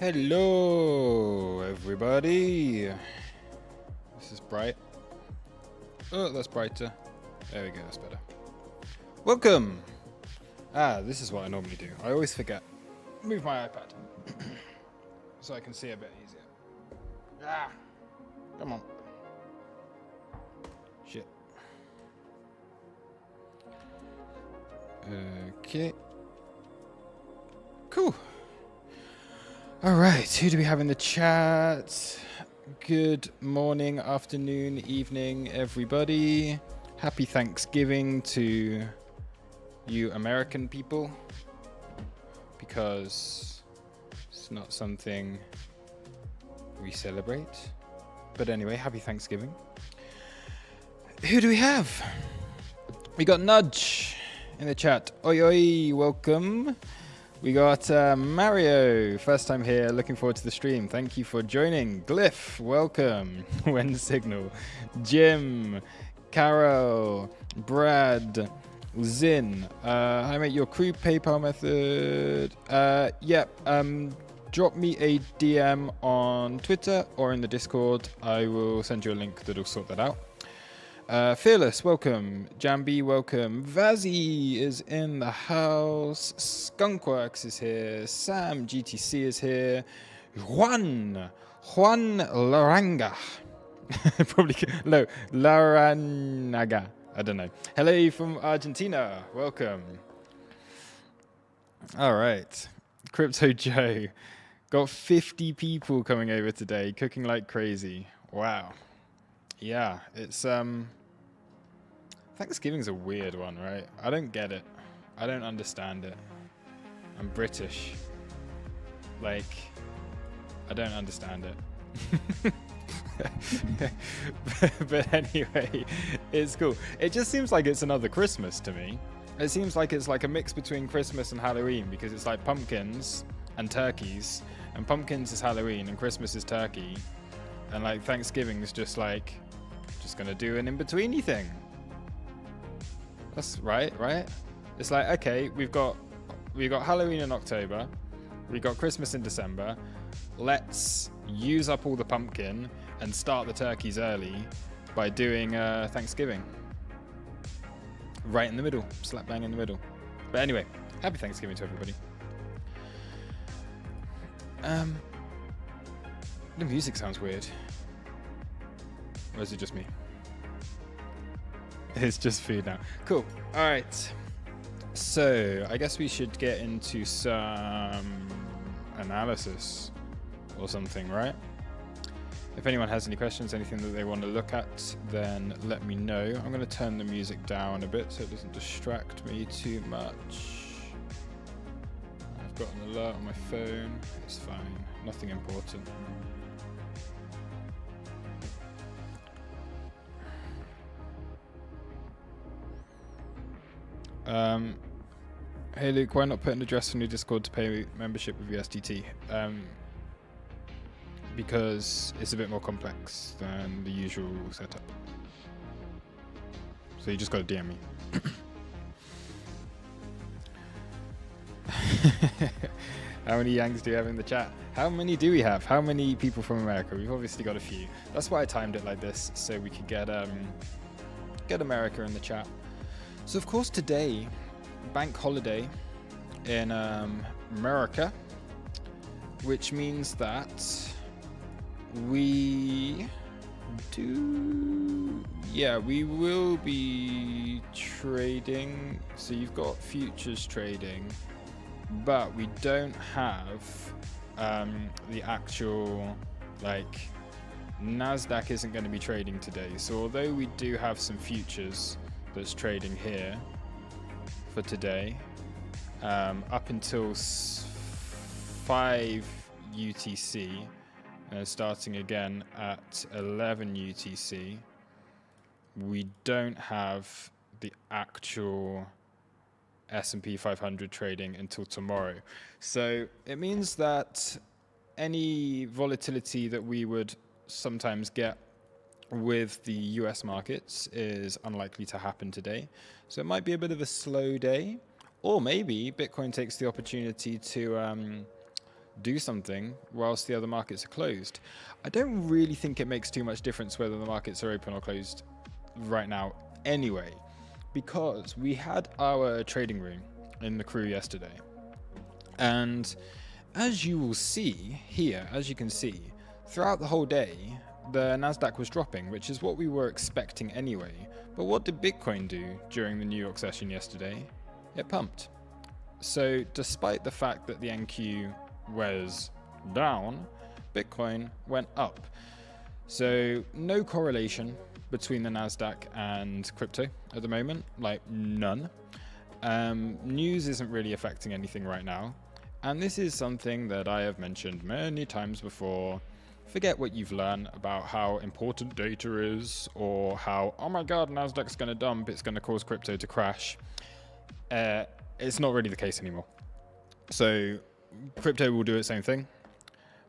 Hello, everybody. This is bright. Oh, that's brighter. There we go, that's better. Welcome. This is what I normally do. I always forget. Move my iPad so I can see a bit easier. Come on. Shit. Okay. Cool. All right, who do we have in the chat? Good morning, afternoon, evening, everybody. Happy Thanksgiving to you American people, because it's not something we celebrate. But anyway, happy Thanksgiving. Who do we have? We got Nudge in the chat. Oi, oi, welcome. We got Mario, first time here, looking forward to the stream. Thank you for joining. Glyph, welcome. When Signal, Jim, Carol, Brad, Zin. Hi mate, your crew PayPal method. Drop me a DM on Twitter or in the Discord. I will send you a link that'll sort that out. Fearless, welcome. Jambi, welcome. Vazzy is in the house. Skunkworks is here. Sam GTC is here. Juan Laranga. Probably no, Laranaga. I don't know. Hello from Argentina. Welcome. All right. Crypto Joe. Got 50 people coming over today, cooking like crazy. Wow. Yeah, it's Thanksgiving's a weird one, right? I don't get it. I don't understand it. I'm British. Like, I don't understand it. but anyway, it's cool. It just seems like it's another Christmas to me. It seems like it's like a mix between Christmas and Halloween, because it's like pumpkins and turkeys, and pumpkins is Halloween and Christmas is turkey, and like Thanksgiving is just like gonna do an in-betweeny thing. That's right? It's like, okay, we've got Halloween in October, we got Christmas in December. Let's use up all the pumpkin and start the turkeys early by doing Thanksgiving right in the middle, slap bang in the middle. But anyway, happy Thanksgiving to everybody. The music sounds weird. Or is it just me? It's just food now. Cool. All right. So I guess we should get into some analysis or something, right? If anyone has any questions, anything that they want to look at, then let me know. I'm going to turn the music down a bit so it doesn't distract me too much. I've got an alert on my phone. It's fine. Nothing important. Hey Luke, why not put an address on your Discord to pay membership with USDT? Because it's a bit more complex than the usual setup. So you just got to DM me. How many Yangs do you have in the chat? How many do we have? How many people from America? We've obviously got a few. That's why I timed it like this, so we could get America in the chat. So of course today, bank holiday in America, which means that we will be trading. So you've got futures trading, but we don't have the actual, like, NASDAQ isn't going to be trading today. So although we do have some futures that's trading here for today, up until 5 UTC, starting again at 11 UTC, we don't have the actual S&P 500 trading until tomorrow. So it means that any volatility that we would sometimes get with the US markets is unlikely to happen today. So it might be a bit of a slow day, or maybe Bitcoin takes the opportunity to do something whilst the other markets are closed. I don't really think it makes too much difference whether the markets are open or closed right now anyway, because we had our trading room in the crew yesterday, and as you will see here, as you can see, throughout the whole day, the Nasdaq was dropping, which is what we were expecting anyway. But what did Bitcoin do during the New York session yesterday? It pumped. So despite the fact that the NQ was down, Bitcoin went up. So no correlation between the Nasdaq and crypto at the moment, like none. News isn't really affecting anything right now. And this is something that I have mentioned many times before. Forget what you've learned about how important data is, or how, oh my God, Nasdaq's going to dump, it's going to cause crypto to crash. It's not really the case anymore. So crypto will do its own thing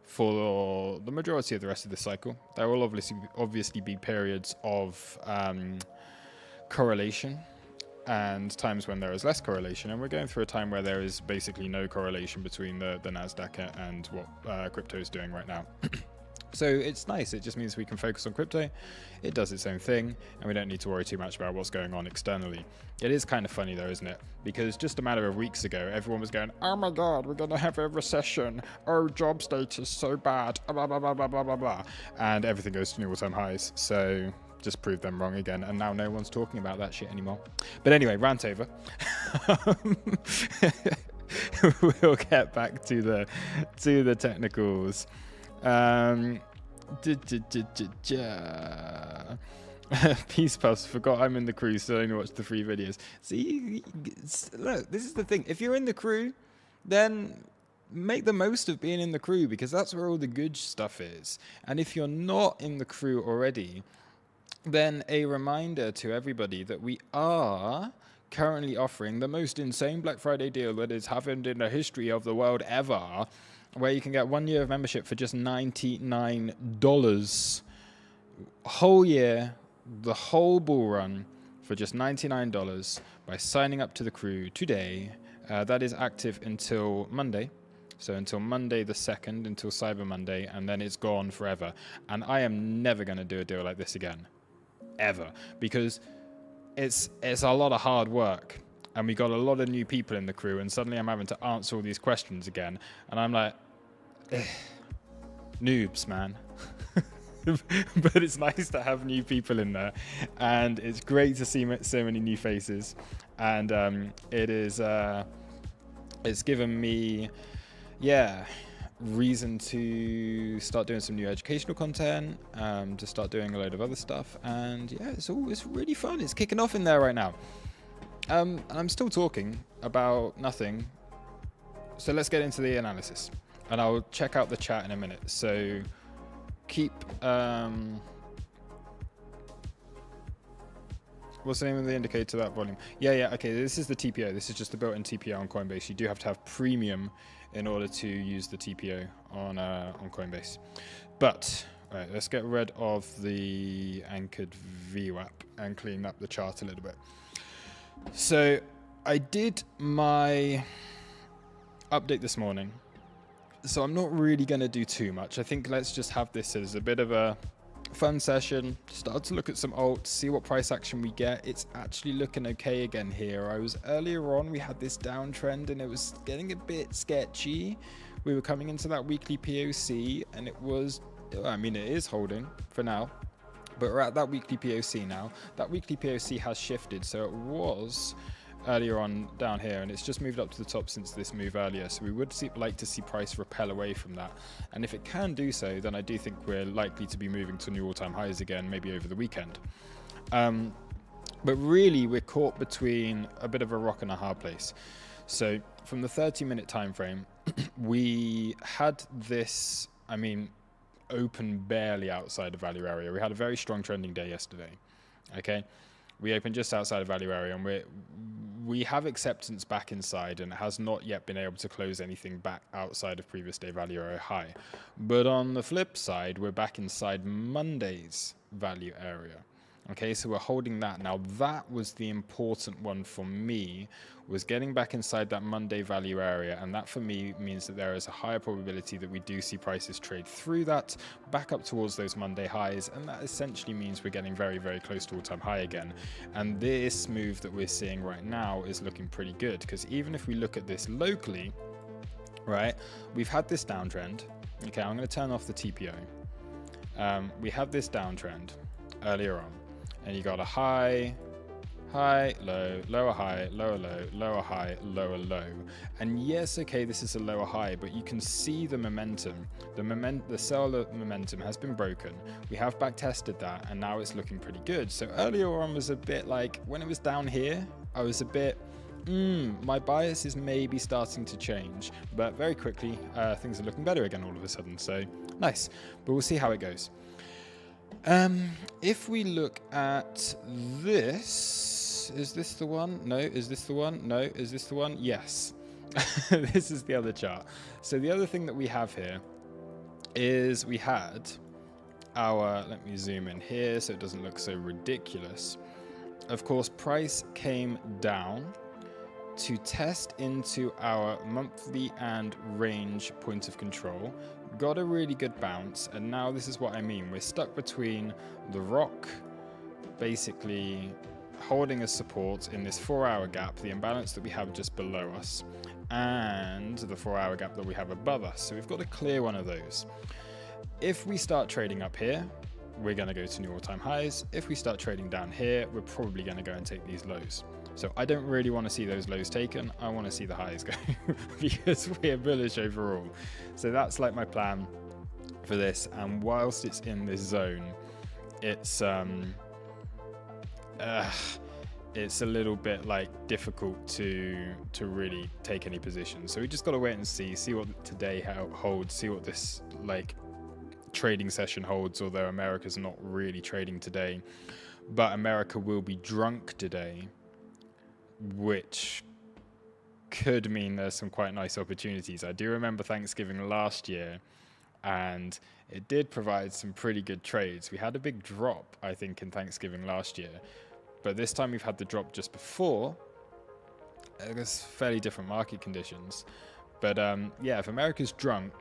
for the majority of the rest of this cycle. There will obviously be periods of correlation and times when there is less correlation, and we're going through a time where there is basically no correlation between the Nasdaq and what crypto is doing right now. So it's nice. It just means we can focus on crypto. It does its own thing, and we don't need to worry too much about what's going on externally. It is kind of funny though, isn't it? Because just a matter of weeks ago, everyone was going, oh my God, we're going to have a recession. Oh, jobs data is so bad, blah, blah, blah, blah, blah, blah, blah. And everything goes to new all-time highs. So just proved them wrong again, and now no one's talking about that shit anymore. But anyway, rant over. We'll get back to the technicals. Peace puffs, forgot I'm in the crew, so I only watched the 3 videos. See, look, this is the thing. If you're in the crew, then make the most of being in the crew, because that's where all the good stuff is. And if you're not in the crew already, then a reminder to everybody that we are currently offering the most insane Black Friday deal that has happened in the history of the world ever, where you can get 1 year of membership for just $99. Whole year, the whole bull run for just $99 by signing up to the crew today. That is active until Monday. So until Monday the 2nd, until Cyber Monday, and then it's gone forever. And I am never going to do a deal like this again. Ever. Because it's a lot of hard work. And we got a lot of new people in the crew, and suddenly I'm having to answer all these questions again. And I'm like, noobs, man. But it's nice to have new people in there, and it's great to see so many new faces. And it's given me, reason to start doing some new educational content, to start doing a load of other stuff. And it's really fun. It's kicking off in there right now. And I'm still talking about nothing, so let's get into the analysis, and I'll check out the chat in a minute. So keep what's the name of the indicator to that volume? Okay, this is the TPO. This is just the built-in TPO on Coinbase. You do have to have premium in order to use the TPO on Coinbase. But all right, let's get rid of the anchored VWAP and clean up the chart a little bit. So I did my update this morning, so I'm not really going to do too much. I think let's just have this as a bit of a fun session, start to look at some alts, see what price action we get. It's actually looking okay again here. Earlier on, we had this downtrend and it was getting a bit sketchy. We were coming into that weekly POC, and it is holding for now. But we're at that weekly POC now. That weekly POC has shifted, so it was earlier on down here, and it's just moved up to the top since this move earlier. So we would like to see price repel away from that. And if it can do so, then I do think we're likely to be moving to new all-time highs again, maybe over the weekend. But really, we're caught between a bit of a rock and a hard place. So from the 30-minute time frame, we had this, open barely outside of value area. We had a very strong trending day yesterday. Okay, we opened just outside of value area, and we have acceptance back inside, and it has not yet been able to close anything back outside of previous day value area high. But on the flip side, we're back inside Monday's value area. Okay, so we're holding that. Now that was the important one for me, was getting back inside that Monday value area, and that for me means that there is a higher probability that we do see prices trade through that back up towards those Monday highs, and that essentially means we're getting very, very close to all-time high again. And this move that we're seeing right now is looking pretty good, because even if we look at this locally, right, we've had this downtrend. Okay, I'm going to turn off the TPO. We had this downtrend earlier on, and you got a high, high, low, lower high, lower low, lower high, lower low. And yes, okay, this is a lower high, but you can see the momentum. The seller momentum has been broken. We have back tested that, and now it's looking pretty good. So earlier on was a bit like, when it was down here, I was a bit, my bias is maybe starting to change, but very quickly things are looking better again all of a sudden. So nice, but we'll see how it goes. If we look at this, is this the one? No. Is this the one? No. Is this the one? Yes. This is the other chart. So the other thing that we have here is we had our, let me zoom in here so it doesn't look so ridiculous. Of course, price came down to test into our monthly and range point of control, got a really good bounce, and now this is what I mean. We're stuck between the rock, basically holding a support in this 4-hour gap, the imbalance that we have just below us, and the 4-hour gap that we have above us. So we've got to clear one of those. If we start trading up here, we're going to go to new all-time highs. If we start trading down here, we're probably going to go and take these lows. So I don't really want to see those lows taken. I want to see the highs go because we're bullish overall. So that's like my plan for this. And whilst it's in this zone, it's a little bit like difficult to really take any position. So we just got to wait and see what today holds, see what this like trading session holds, although America's not really trading today. But America will be drunk today, which could mean there's some quite nice opportunities. I do remember Thanksgiving last year, and it did provide some pretty good trades. We had a big drop, I think, in Thanksgiving last year, but this time we've had the drop just before. It was fairly different market conditions. But yeah, if America's drunk,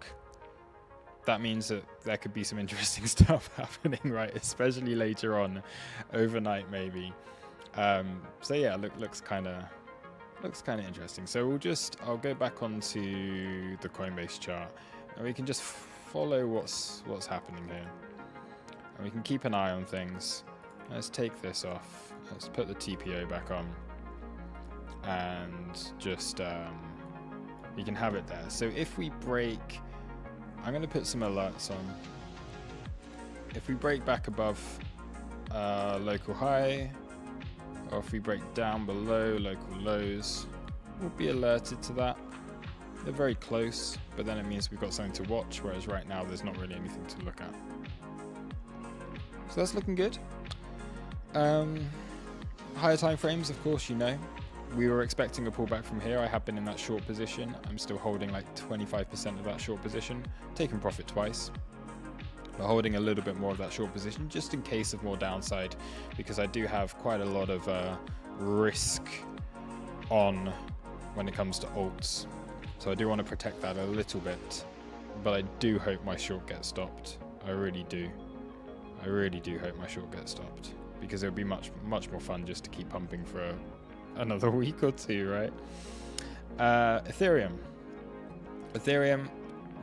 that means that there could be some interesting stuff happening, right? Especially later on, overnight maybe. So yeah, looks kind of interesting. So I'll go back onto the Coinbase chart, and we can just follow what's happening here, and we can keep an eye on things. Let's take this off. Let's put the TPO back on, and just we can have it there. So if we break, I'm going to put some alerts on. If we break back above local high, or if we break down below local lows, we'll be alerted to that. They're very close, but then it means we've got something to watch, whereas right now there's not really anything to look at. So that's looking good. Higher time frames, of course, you know. We were expecting a pullback from here. I have been in that short position. I'm still holding like 25% of that short position, taking profit twice. But holding a little bit more of that short position just in case of more downside, because I do have quite a lot of risk on when it comes to alts. So I do want to protect that a little bit, but I do hope my short gets stopped. I really do. I really do hope my short gets stopped, because it would be much more fun just to keep pumping for another week or two, right? Ethereum,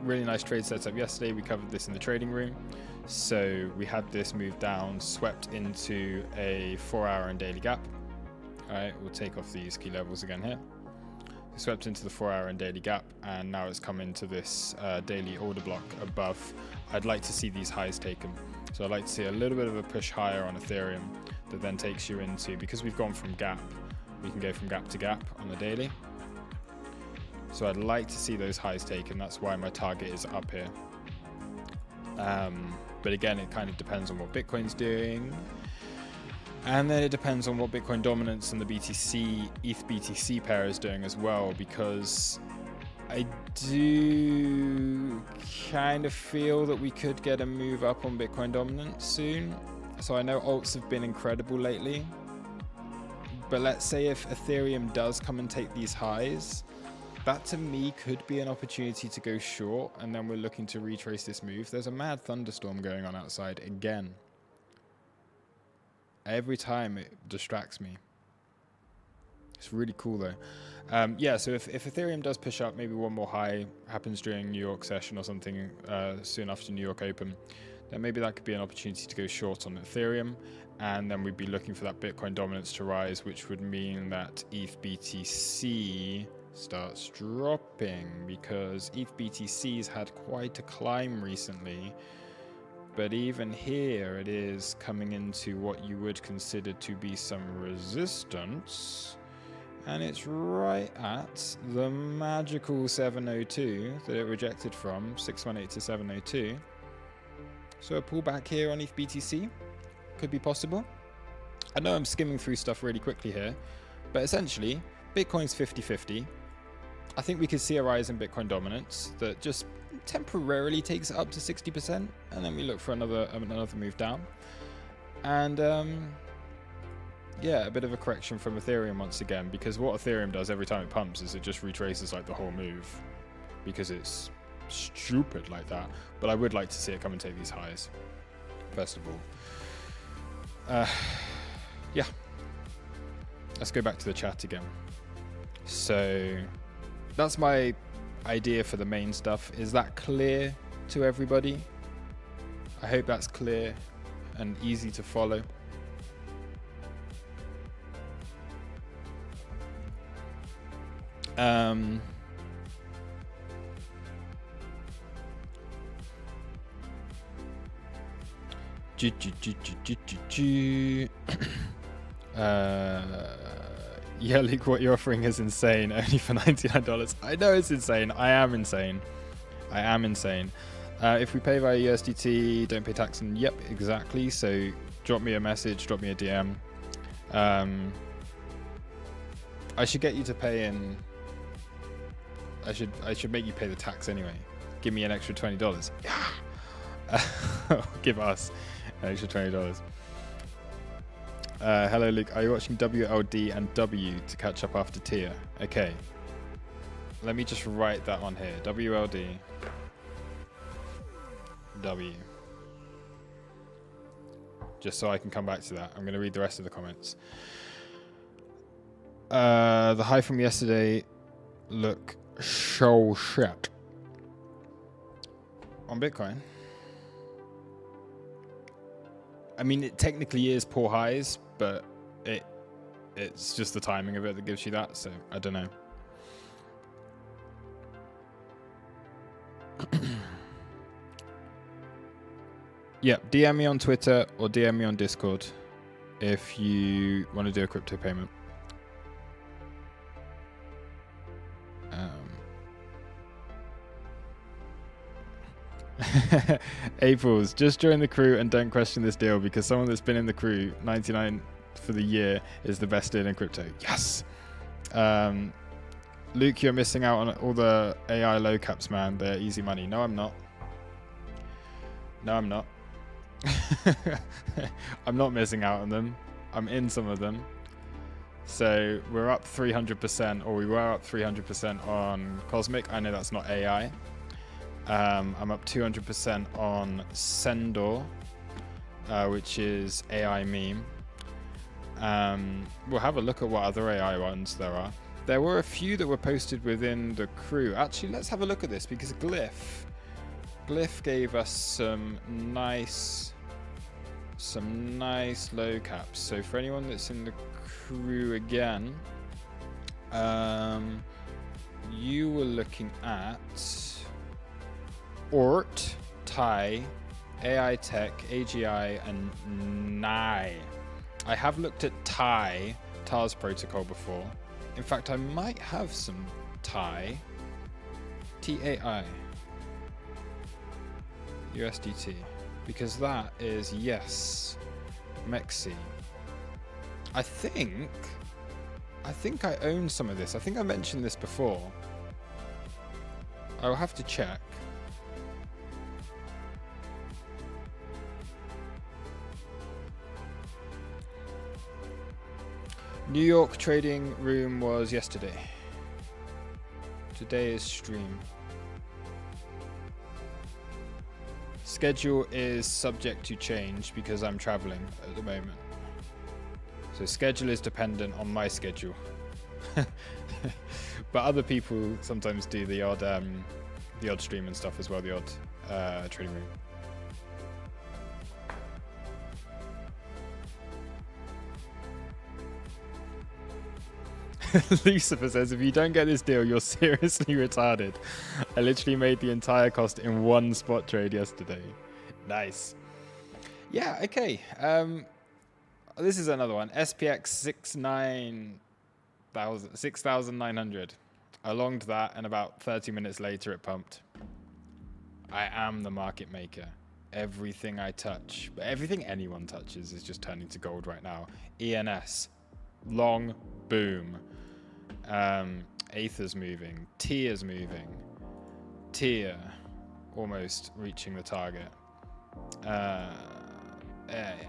really nice trade setup yesterday. We covered this in the trading room. So we had this move down, swept into a 4-hour and daily gap. All right, we'll take off these key levels again here. Swept into the 4-hour and daily gap, and now it's come into this daily order block above. I'd like to see these highs taken. So I'd like to see a little bit of a push higher on Ethereum that then takes you into, because we've gone from gap, we can go from gap to gap on the daily. So I'd like to see those highs taken. That's why my target is up here. But again, it kind of depends on what Bitcoin's doing. And then it depends on what Bitcoin dominance and the BTC, ETH BTC pair is doing as well, because I do kind of feel that we could get a move up on Bitcoin dominance soon. So I know alts have been incredible lately, but let's say if Ethereum does come and take these highs, that to me could be an opportunity to go short, and then we're looking to retrace this move. There's a mad thunderstorm going on outside again. Every time it distracts me. It's really cool though. Yeah, so if Ethereum does push up, maybe one more high happens during New York session or something soon after New York Open, then maybe that could be an opportunity to go short on Ethereum, and then we'd be looking for that Bitcoin dominance to rise, which would mean that ETH BTC starts dropping, because ETH BTC's had quite a climb recently. But even here, it is coming into what you would consider to be some resistance. And it's right at the magical 702 that it rejected from, 618 to 702. So a pullback here on ETH BTC could be possible. I know I'm skimming through stuff really quickly here, but essentially, Bitcoin's 50-50. I think we could see a rise in Bitcoin dominance that just temporarily takes it up to 60%, and then we look for another move down. And yeah, a bit of a correction from Ethereum once again, because what Ethereum does every time it pumps is it just retraces like the whole move, because it's stupid like that. But I would like to see it come and take these highs, first of all. Yeah, let's go back to the chat again. So that's my idea for the main stuff. Is that clear to everybody? I hope that's clear and easy to follow. Yeah, Luke, what you're offering is insane. Only for $99. I know it's insane. I am insane. If we pay via USDT, don't pay tax. And yep, exactly. So drop me a message, drop me a DM. I should get you to pay in. I should make you pay the tax anyway. Give me an extra $20. Yeah. Give us an extra $20. Hello, Luke. Are you watching WLD and W to catch up after tier? Okay. Let me just write that on here. WLD. W. Just so I can come back to that. I'm going to read the rest of the comments. The high from yesterday look so shit. On Bitcoin. I mean, it technically is poor highs, but it's just the timing of it that gives you that, so I don't know. Yeah, DM me on Twitter or DM me on Discord if you want to do a crypto payment. April's just join the crew and don't question this deal, because someone that's been in the crew 99 for the year is the best deal in crypto. Yes. Luke, you're missing out on all the AI low caps, man. They're easy money. No, I'm not. I'm not missing out on them. I'm in some of them. So we're up 300%, or we were up 300% on Cosmic. I know that's not AI. I'm up 200% on Sendor, which is AI meme. We'll have a look at what other AI ones there are. There were a few that were posted within the crew. Actually, let's have a look at this, because Glyph gave us some nice low caps. So for anyone that's in the crew again, you were looking at Ort, Tai, AI Tech, AGI, and Nai. I have looked at TAR's protocol before. In fact, I might have some TAI. TAI. USDT. Because that is, yes, Mexi. I think I own some of this. I think I mentioned this before. I'll have to check. New York trading room was yesterday. Today is stream. Schedule is subject to change because I'm traveling at the moment. So schedule is dependent on my schedule. But other people sometimes do the odd stream and stuff as well, the odd trading room. Lucifer says, if you don't get this deal, you're seriously retarded. I literally made the entire cost in one spot trade yesterday. Nice. Yeah, okay. This is another one. SPX 6,900. I longed that, and about 30 minutes later it pumped. I am the market maker. Everything I touch, but everything anyone touches is just turning to gold right now. ENS. Long. Boom. Aether's moving. Tier's moving. Tier almost reaching the target.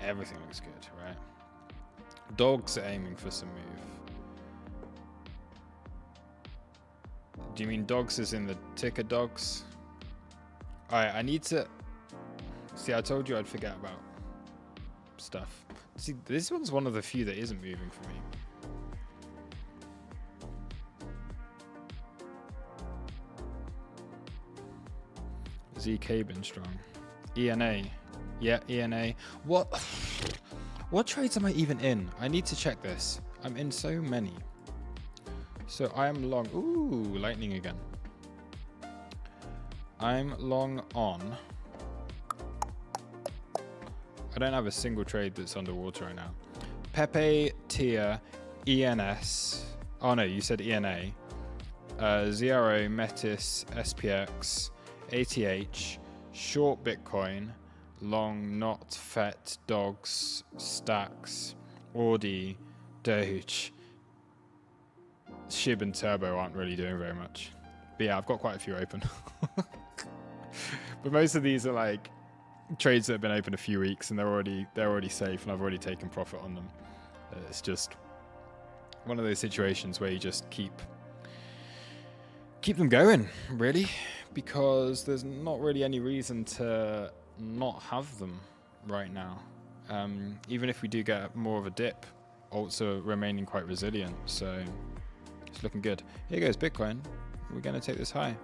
Everything looks good, right? Dogs are aiming for some move. Do you mean dogs as in the ticker dogs? Alright, I need to... See, I told you I'd forget about stuff. See, this one's one of the few that isn't moving for me. ZK been strong. ENA. Yeah, ENA. What trades am I even in? I need to check this. I'm in so many. So I'm long. Ooh, lightning again. I'm long on. I don't have a single trade that's underwater right now. Pepe, Tier, ENS. Oh no, you said ENA. ZRO, Metis, SPX. ATH, short Bitcoin, long not FET, dogs, stacks, Audi, Doge, Shib and Turbo aren't really doing very much. But yeah, I've got quite a few open. But most of these are like trades that have been open a few weeks and they're already safe and I've already taken profit on them. It's just one of those situations where you just keep them going, really. Because there's not really any reason to not have them right now. Even if we do get more of a dip, also remaining quite resilient. So it's looking good. Here goes Bitcoin. We're going to take this high.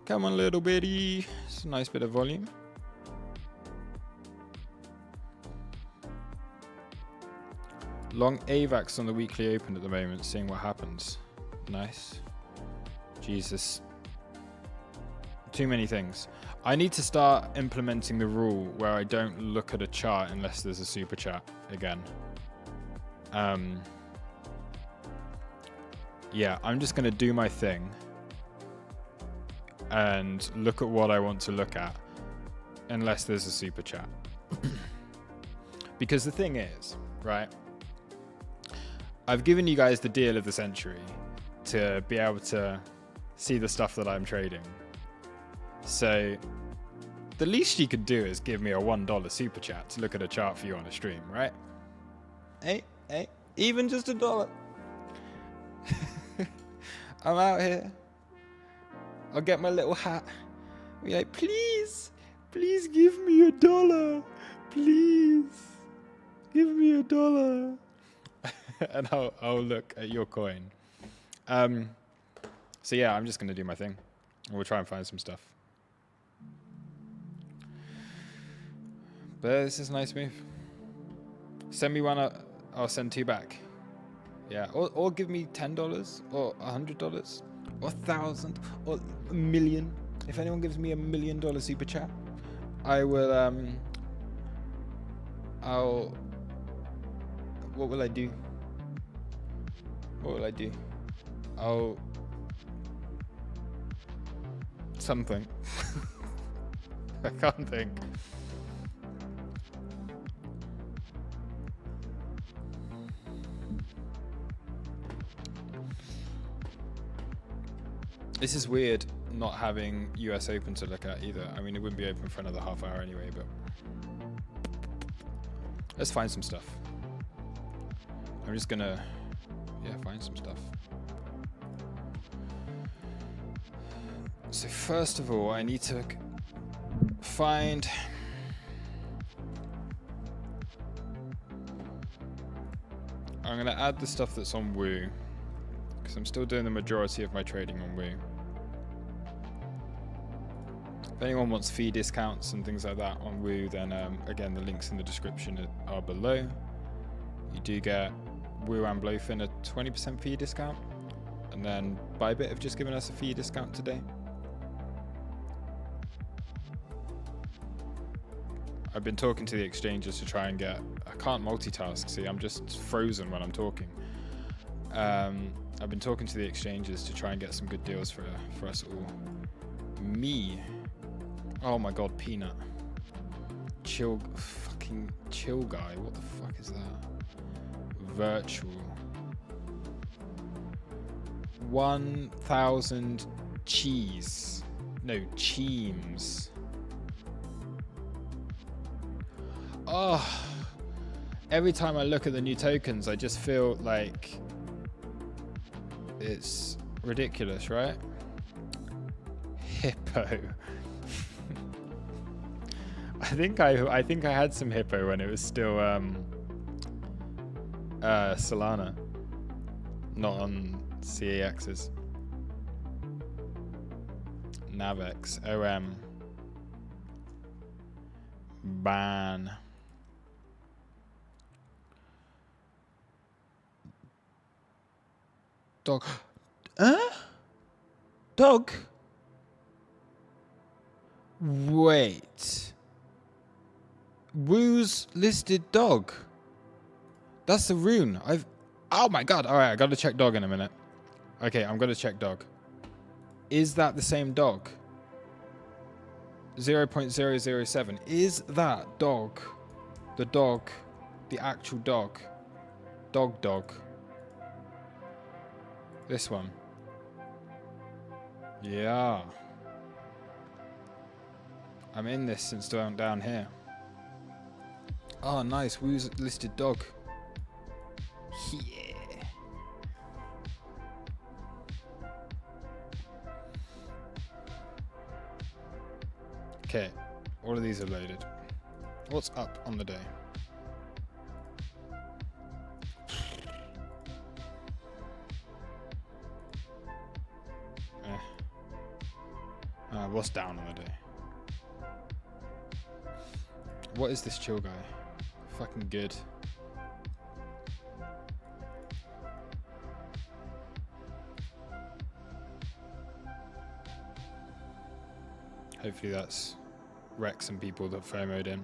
Come on, little bitty. It's a nice bit of volume. Long AVAX on the weekly open at the moment, seeing what happens. Nice. Jesus. Too many things. I need to start implementing the rule where I don't look at a chart unless there's a super chat again. Yeah, I'm just going to do my thing and look at what I want to look at unless there's a super chat. Because the thing is, right, I've given you guys the deal of the century to be able to see the stuff that I'm trading. So the least you could do is give me a $1 super chat to look at a chart for you on a stream, right? Hey, even just $1. I'm out here. I'll get my little hat. Be like, please give me $1. Please give me $1. And I'll look at your coin. So yeah, I'm just going to do my thing. We'll try and find some stuff. But this is a nice move. Send me one, I'll send 2 back. Yeah, or give me $10 or $100 or 1,000 or $1 million. If anyone gives me $1 million super chat, I will, what will I do? What will I do? Something. I can't think. This is weird not having US Open to look at either. I mean, it wouldn't be open for another half hour anyway, but let's find some stuff. I'm just gonna, yeah, find some stuff. So first of all, I need to find. I'm gonna add the stuff that's on Woo, because I'm still doing the majority of my trading on Woo. If anyone wants fee discounts and things like that on Woo, then again, the links in the description are below. You do get Woo and Blofin a 20% fee discount, and then Bybit have just given us a fee discount today. I've been talking to the exchanges to try and get. I can't multitask. See, I'm just frozen when I'm talking. I've been talking to the exchanges to try and get some good deals for us all. Me. Oh my god, Peanut. Fucking chill guy. What the fuck is that? Virtual. 1,000 cheese. No, cheems. Oh, every time I look at the new tokens, I just feel like it's ridiculous, right? Hippo. I think I had some Hippo when it was still Solana, not on CAXs. Navex, OM, ban. Dog. Dog? Wait. Woo's listed dog. That's the rune. Oh my god. Alright, I gotta check dog in a minute. Okay, I'm gonna check dog. Is that the same dog? 0.007. Is that dog? The dog. The actual dog. Dog. This one. Yeah. I'm in this since down here. Oh, nice. Woo's listed dog. Yeah. Okay. All of these are loaded. What's up on the day? What's down on the day? What is this chill guy? Fucking good. Hopefully that's Rex and people that FOMO'd in.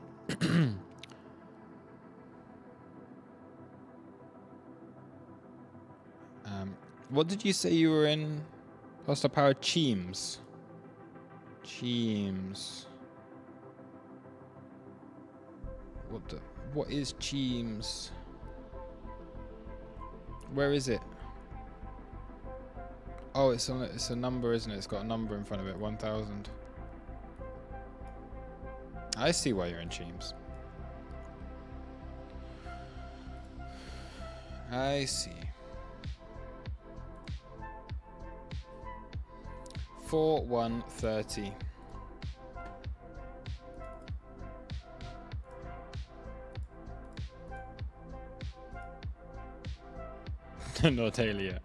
What did you say you were in? Hostile Power Cheems. Cheems. What is Cheems? Where is it? Oh, it's a number, isn't it? It's got a number in front of it. 1,000. I see why you're in Cheems. I see. 4,130. Not daily yet.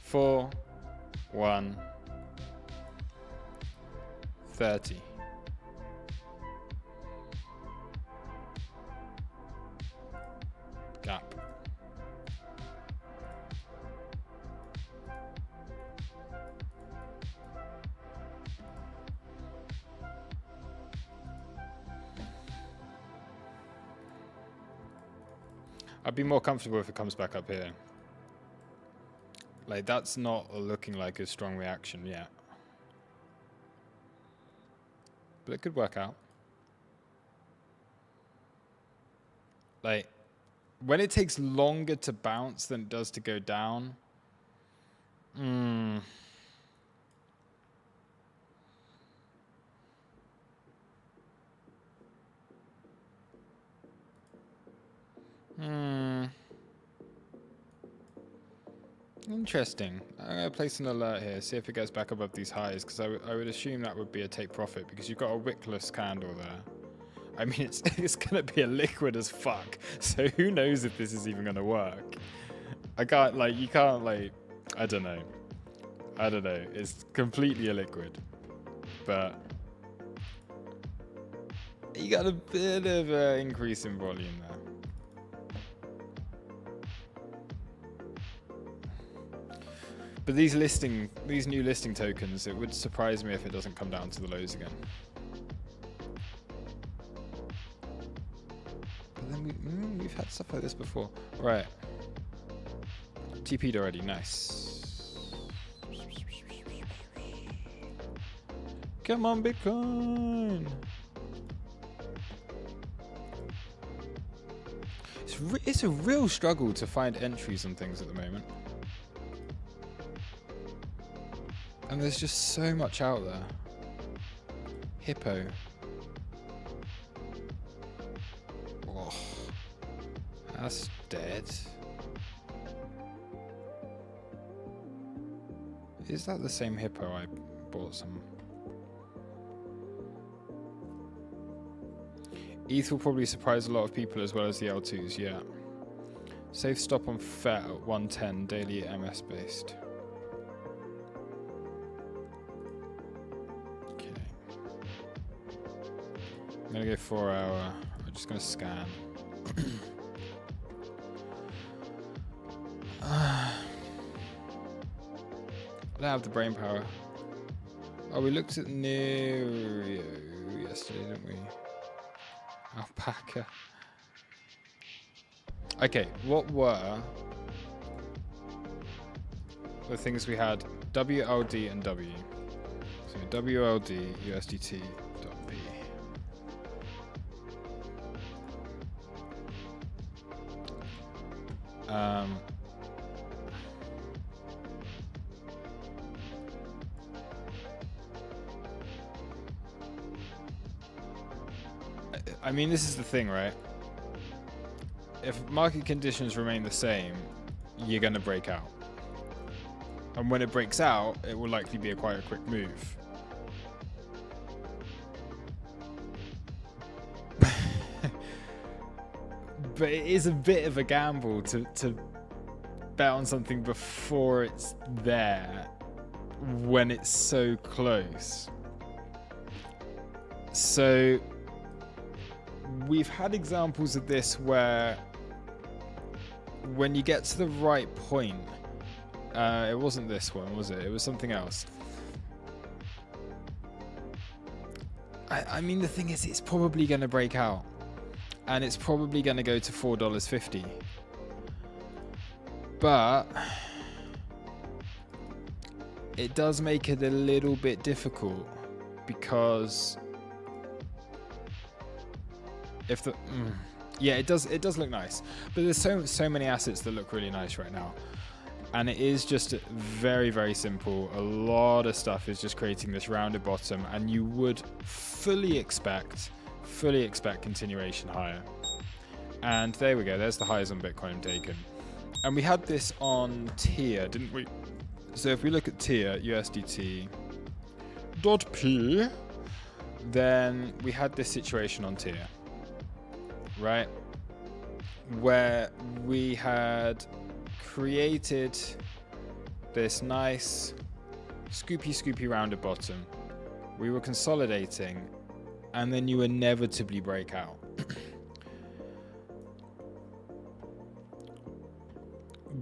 4,130. Gap. I'd be more comfortable if it comes back up here. Like, that's not looking like a strong reaction yet. But it could work out. Like, when it takes longer to bounce than it does to go down, Interesting. I'm going to place an alert here, see if it gets back above these highs, because I would assume that would be a take profit, because you've got a wickless candle there. I mean, it's going to be a liquid as fuck, so who knows if this is even going to work. I can't, like, you can't, like, I don't know. It's completely illiquid, but you got a bit of an increase in volume there. But these new listing tokens, it would surprise me if it doesn't come down to the lows again. But then we've had stuff like this before. Right. TP'd already, nice. Come on, Bitcoin. It's a real struggle to find entries and things at the moment. And there's just so much out there. Hippo. Oh, that's dead. Is that the same hippo I bought some? ETH will probably surprise a lot of people as well as the L2s, yeah. Safe stop on FET at 110, daily MS based. Okay. I'm gonna go 4 hour. I'm just gonna scan. I don't have the brain power. Oh, we looked at Nero yesterday, didn't we? Alpaca. Okay, what were the things we had? WLD and W. So WLD USDT.B. I mean, this is the thing, right? If market conditions remain the same, you're going to break out. And when it breaks out, it will likely be quite a quick move. But it is a bit of a gamble to bet on something before it's there when it's so close. So we've had examples of this where when you get to the right point, it wasn't this one, was it? It was something else. I mean, the thing is, it's probably going to break out. And it's probably going to go to $4.50. But it does make it a little bit difficult because if the yeah, it does look nice, but there's so many assets that look really nice right now, and it is just very, very simple. A lot of stuff is just creating this rounded bottom, and you would fully expect continuation higher. And there we go, there's the highs on Bitcoin taken. And we had this on tier, didn't we? So if we look at tier USDT.P, then we had this situation on tier, right? Where we had created this nice scoopy rounded bottom. We were consolidating, and then you inevitably break out.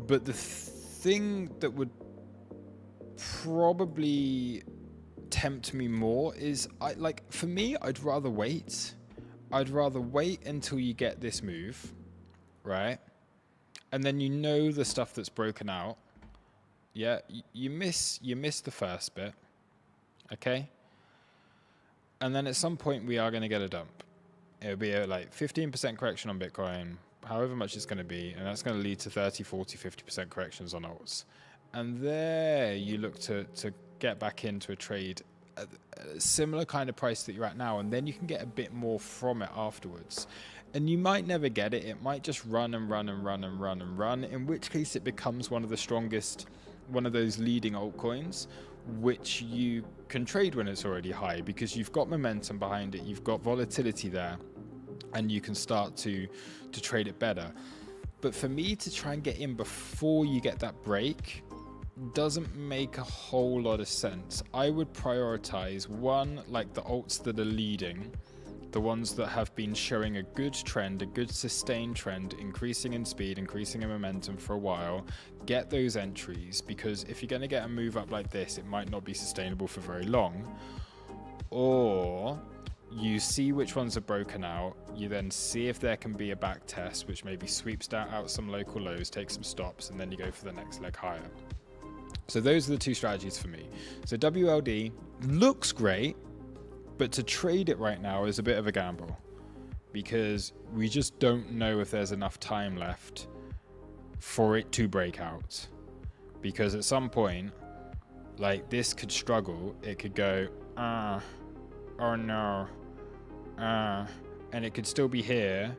But the thing that would probably tempt me more is, for me, I'd rather wait. I'd rather wait until you get this move, right? And then you know the stuff that's broken out. Yeah, you miss the first bit, okay? And then at some point we are going to get a dump. It'll be a 15% correction on Bitcoin, however much it's going to be, and that's going to lead to 30, 40, 50% corrections on alts. And there you look to get back into a trade at a similar kind of price that you're at now, and then you can get a bit more from it afterwards. And you might never get it. It might just run and run and run and run and run, in which case it becomes one of the strongest, one of those leading altcoins, which you can trade when it's already high because you've got momentum behind it, you've got volatility there, and you can start to trade it better. But for me to try and get in before you get that break doesn't make a whole lot of sense. I would prioritize one, like the alts that are leading, the ones that have been showing a good trend, a good sustained trend, increasing in speed, increasing in momentum for a while. Get those entries, because if you're going to get a move up like this, it might not be sustainable for very long. Or you see which ones are broken out, you then see if there can be a back test, which maybe sweeps out some local lows, takes some stops, and then you go for the next leg higher. So those are the two strategies for me. So WLD looks great, but to trade it right now is a bit of a gamble because we just don't know if there's enough time left for it to break out. Because at some point, like, this could struggle. It could go, oh no, and it could still be here.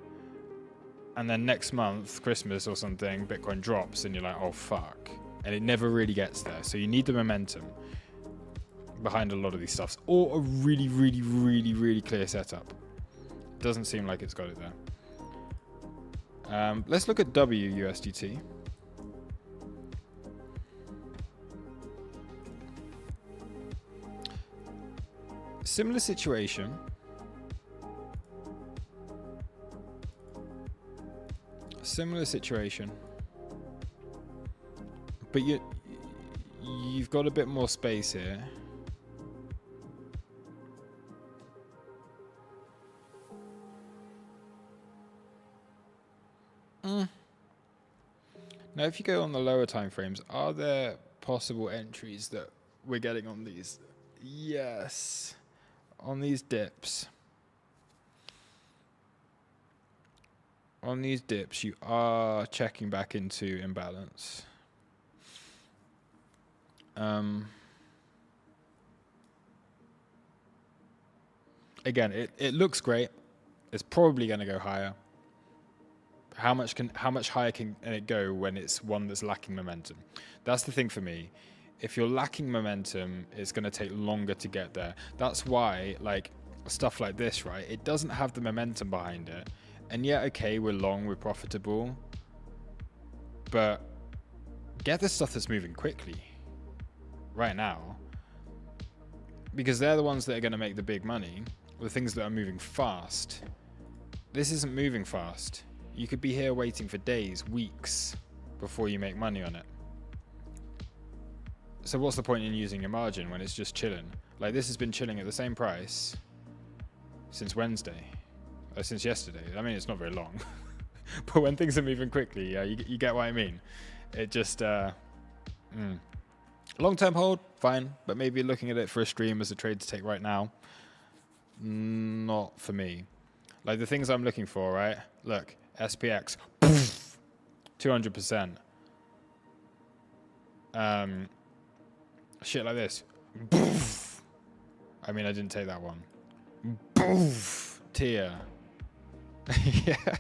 And then next month, Christmas or something, Bitcoin drops and you're like, oh fuck. And it never really gets there. So you need the momentum behind a lot of these stuffs, or a really, really, really, really clear setup. Doesn't seem like it's got it there. Let's look at WUSDT. Similar situation. But you've got a bit more space here. Now, if you go on the lower time frames, are there possible entries that we're getting on these? Yes, on these dips. On these dips, you are checking back into imbalance. Again, it looks great. It's probably going to go higher. How much higher can it go when it's one that's lacking momentum? That's the thing for me. If you're lacking momentum, it's going to take longer to get there. That's why, like, stuff like this, right? It doesn't have the momentum behind it. And yeah, okay, we're long, we're profitable. But get the stuff that's moving quickly right now. Because they're the ones that are going to make the big money. The things that are moving fast. This isn't moving fast. You could be here waiting for days, weeks, before you make money on it. So what's the point in using your margin when it's just chilling? Like, this has been chilling at the same price since Wednesday, or since yesterday. I mean, it's not very long. But when things are moving quickly, yeah, you get what I mean. It just, long-term hold, fine. But maybe looking at it for a stream as a trade to take right now, not for me. Like, the things I'm looking for, right? Look, SPX, 200%. Shit like this. I mean, I didn't take that one. Tier. Yeah.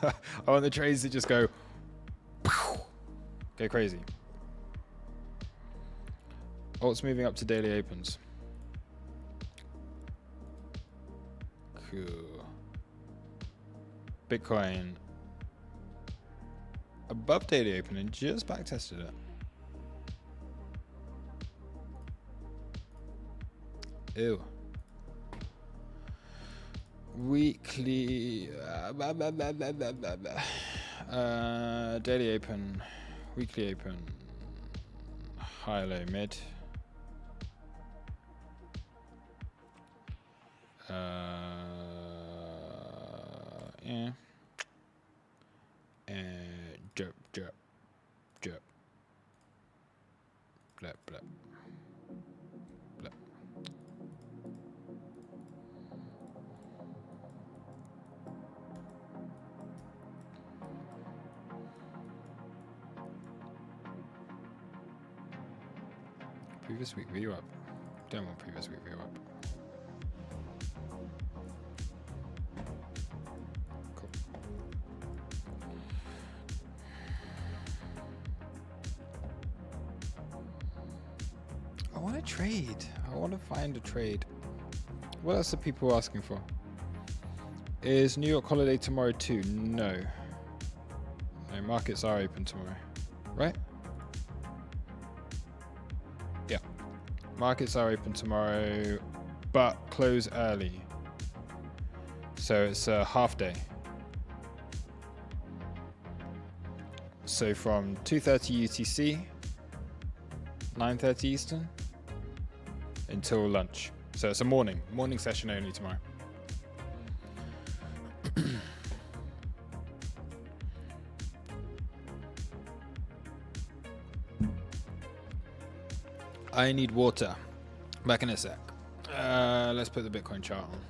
I want the trades that just go crazy. Oh, it's moving up to daily opens. Cool. Bitcoin above daily open and just back tested it. Ew. Weekly daily open, weekly open, high, low, mid. Yeah. Drop. Blip. Previous week view up. Don't want previous week view up. Cool. want to trade. I want to find a trade. What else are people asking for? Is New York holiday tomorrow too? No. No, markets are open tomorrow. Right? Yeah. Markets are open tomorrow, but close early. So it's a half day. So from 2:30 UTC, 9:30 Eastern, until lunch. So it's a morning session only tomorrow. I need water. Back in a sec. Let's put the Bitcoin chart on.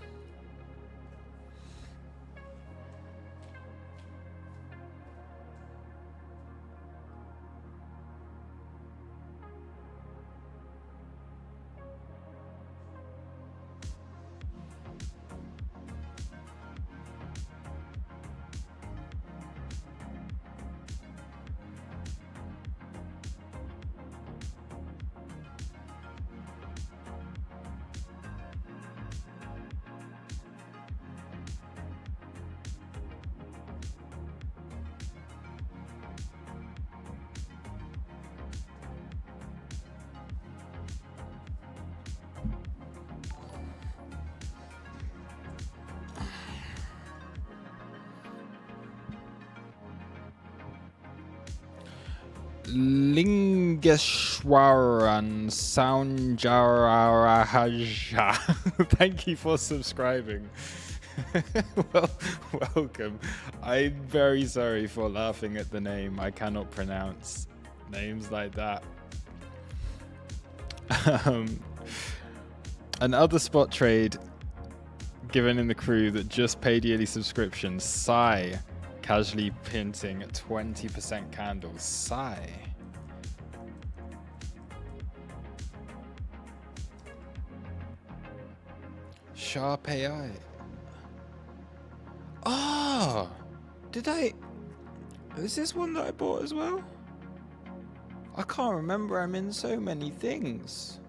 Lingeshwaran Soundjarahaja. Thank you for subscribing. Welcome. I'm very sorry for laughing at the name. I cannot pronounce names like that. Another spot trade given in the crew that just paid yearly subscriptions. Sigh. Casually hinting at 20% candles. Sigh. Sharp AI. Oh, did I? Is this one that I bought as well? I can't remember. I'm in so many things.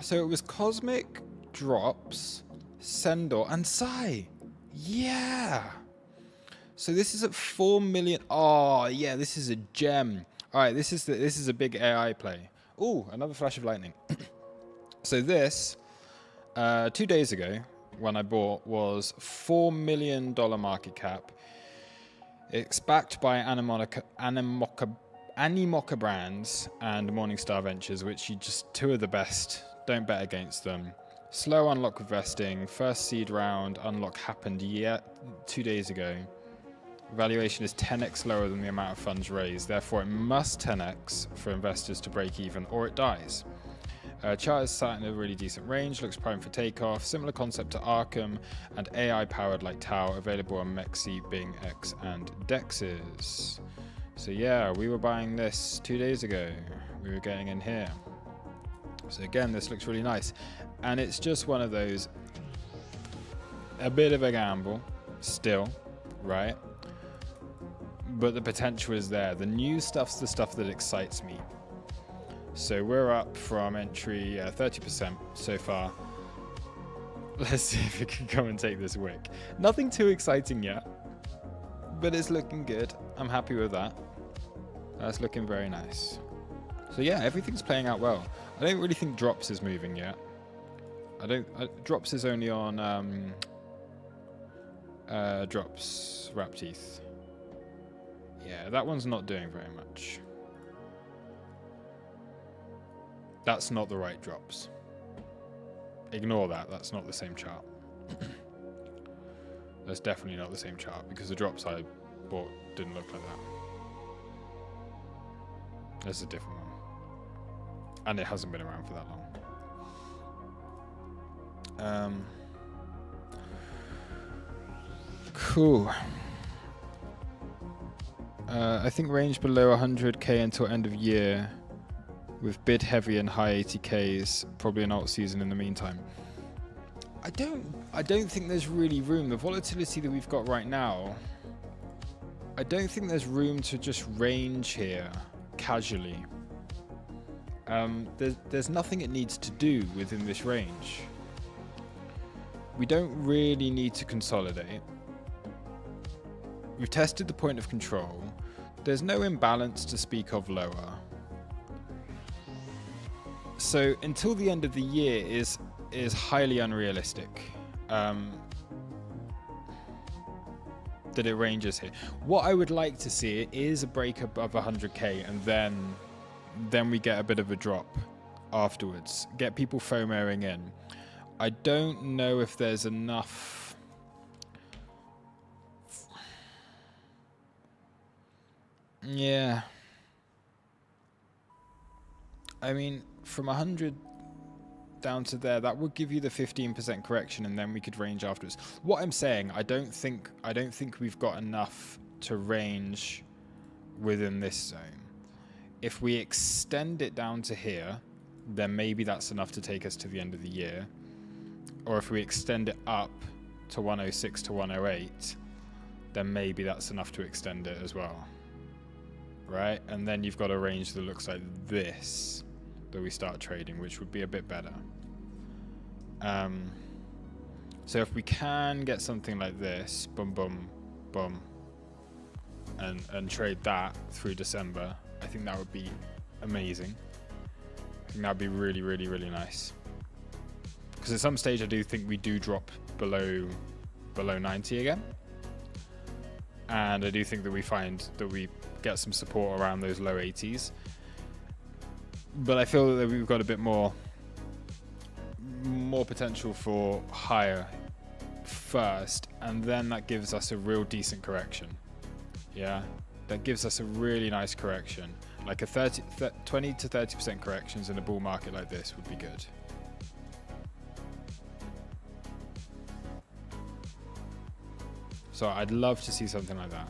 So it was Cosmic, Drops, Sendor, and Psy. Yeah. So this is at 4 million. Oh yeah, this is a gem. All right, this is a big AI play. Oh, another flash of lightning. So this 2 days ago when I bought was $4 million market cap. It's backed by Animoca Brands and Morningstar Ventures, which are just two of the best. Don't bet against them. Slow unlock with vesting. First seed round unlock happened 2 days ago. Valuation is 10x lower than the amount of funds raised. Therefore, it must 10x for investors to break even, or it dies. Chart is sat in a really decent range, looks prime for takeoff. Similar concept to Arkham and AI powered like Tau, available on Mexi, Bing, X, and Dexes. So yeah, we were buying this 2 days ago. We were getting in here. So again, this looks really nice. And it's just one of those, a bit of a gamble still, right? But the potential is there. The new stuff's the stuff that excites me. So we're up from entry 30% so far. Let's see if we can go and take this wick. Nothing too exciting yet, but it's looking good. I'm happy with that. That's looking very nice. So yeah, everything's playing out well. I don't really think Drops is moving yet. Drops is only on Drops Wrap Teeth. Yeah, that one's not doing very much. That's not the right Drops. Ignore that. That's not the same chart. That's definitely not the same chart because the Drops I bought didn't look like that. That's a different one. And it hasn't been around for that long. Cool. I think range below 100k until end of year, with bid heavy and high 80ks, probably an alt season in the meantime. I don't think there's really room. The volatility that we've got right now, I don't think there's room to just range here casually. There's nothing it needs to do within this range. We don't really need to consolidate. We've tested the point of control. There's no imbalance to speak of lower. So until the end of the year is highly unrealistic that it ranges here. What I would like to see is a break above 100k, and then we get a bit of a drop afterwards. Get people FOMOing in. I don't know if there's enough. Yeah. I mean, from 100 down to there, that would give you the 15% correction, and then we could range afterwards. What I'm saying, I don't think we've got enough to range within this zone. If we extend it down to here, then maybe that's enough to take us to the end of the year. Or if we extend it up to 106 to 108, then maybe that's enough to extend it as well. Right? And then you've got a range that looks like this that we start trading, which would be a bit better. So if we can get something like this, boom, boom, boom, and trade that through December, I think that would be amazing. I think that would be really, really, really nice. Because at some stage I do think we do drop below 90 again. And I do think that we find that we get some support around those low 80s. But I feel that we've got a bit more potential for higher first, and then that gives us a real decent correction. Yeah, that gives us a really nice correction. Like a 20 to 30% corrections in a bull market like this would be good. So I'd love to see something like that.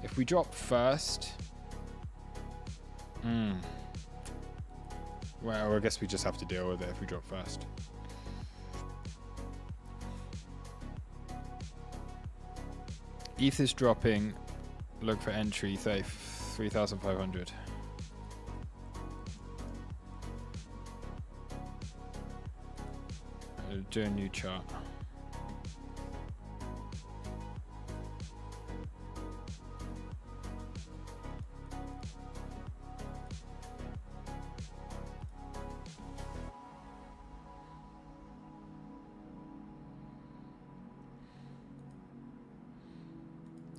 If we drop first, well, I guess we just have to deal with it if we drop first. ETH is dropping. Look for entry 33,500. Do a new chart.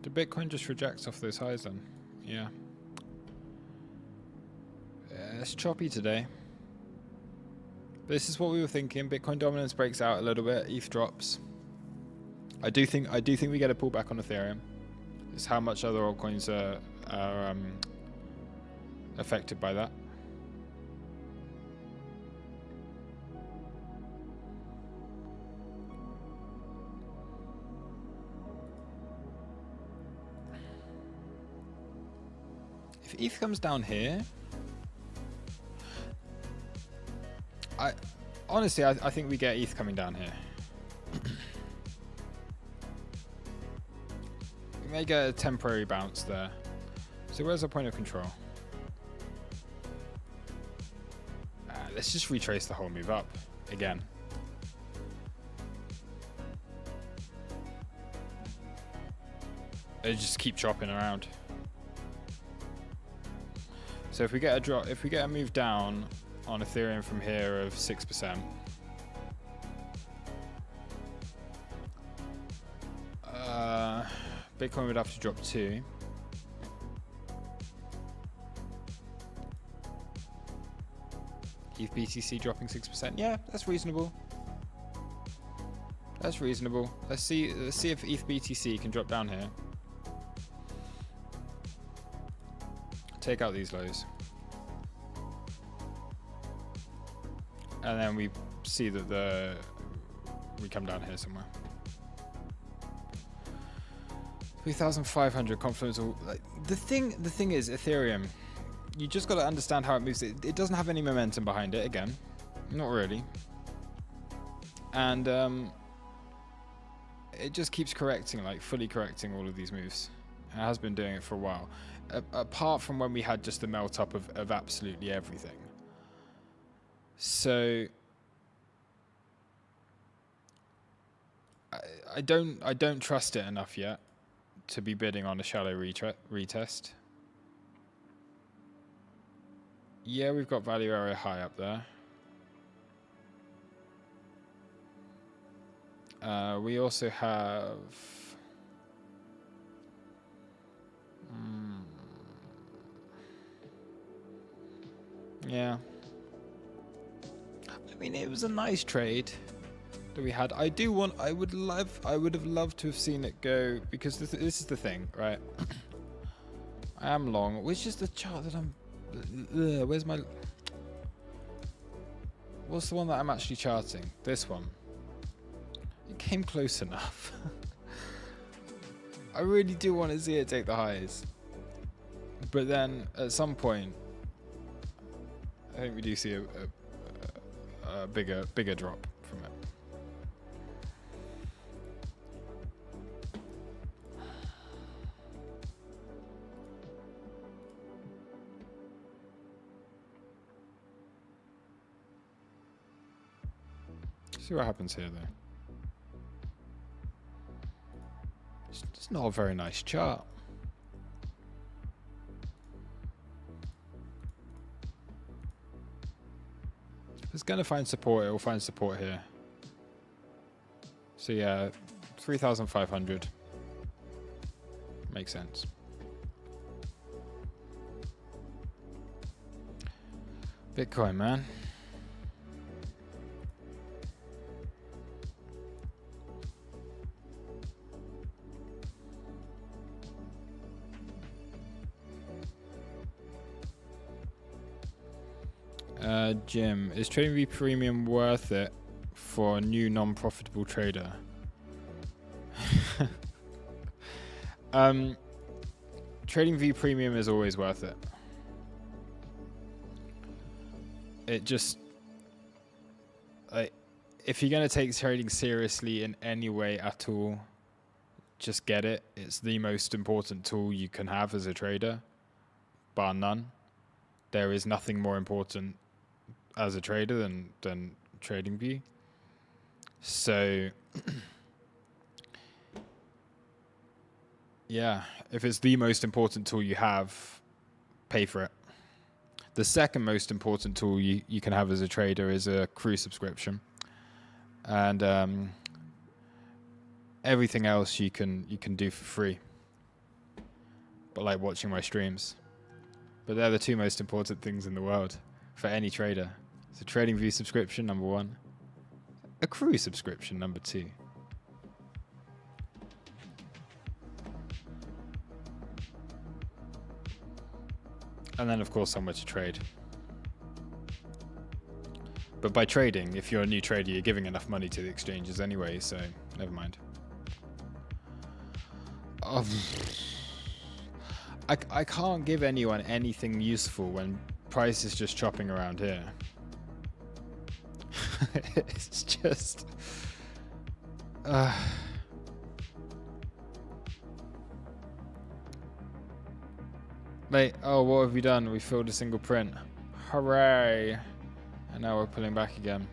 Did Bitcoin just reject off those highs then? Yeah. It's choppy today. This is what we were thinking. Bitcoin dominance breaks out a little bit. ETH drops. I do think we get a pullback on Ethereum. It's how much other altcoins are affected by that. If ETH comes down here, honestly, I think we get ETH coming down here. We may get a temporary bounce there. So where's our point of control? Let's just retrace the whole move up again. They just keep chopping around. So if we get a drop, if we get a move down on Ethereum from here of 6%, Bitcoin would have to drop 2. ETH BTC dropping 6%. Yeah, that's reasonable. That's reasonable. Let's see if ETH BTC can drop down here. Take out these lows. And then we see that we come down here somewhere. 3,500 confluence. Like, the thing is, Ethereum, you just got to understand how it moves. It doesn't have any momentum behind it, again. Not really. And it just keeps correcting, like fully correcting all of these moves. It has been doing it for a while. Apart from when we had just the melt up of absolutely everything. So I don't trust it enough yet to be bidding on a shallow retest. Yeah, we've got value area high up there. We also have yeah. I mean, it was a nice trade that we had. I would have loved to have seen it go, because this is the thing, right? I am long, which is the chart that I'm where's my, what's the one that I'm actually charting? This one. It came close enough. I really do want to see it take the highs, but then at some point I think we do see a bigger drop from it. See what happens here, though. It's not a very nice chart. If it's going to find support, it will find support here. So yeah, 3,500 makes sense. Bitcoin, man. Jim, is TradingView Premium worth it for a new non-profitable trader? TradingView Premium is always worth it. It just, if you're going to take trading seriously in any way at all, just get it. It's the most important tool you can have as a trader, bar none. There is nothing more important as a trader than TradingView. So yeah, if it's the most important tool you have, pay for it. The second most important tool you can have as a trader is a crew subscription, and everything else you can do for free, but like watching my streams. But they're the two most important things in the world for any trader. So TradingView subscription, number one. A crew subscription, number two. And then, of course, somewhere to trade. But by trading, if you're a new trader, you're giving enough money to the exchanges anyway, so never mind. I can't give anyone anything useful when price is just chopping around here. It's just... Mate, oh, what have we done? We filled a single print. Hooray! And now we're pulling back again.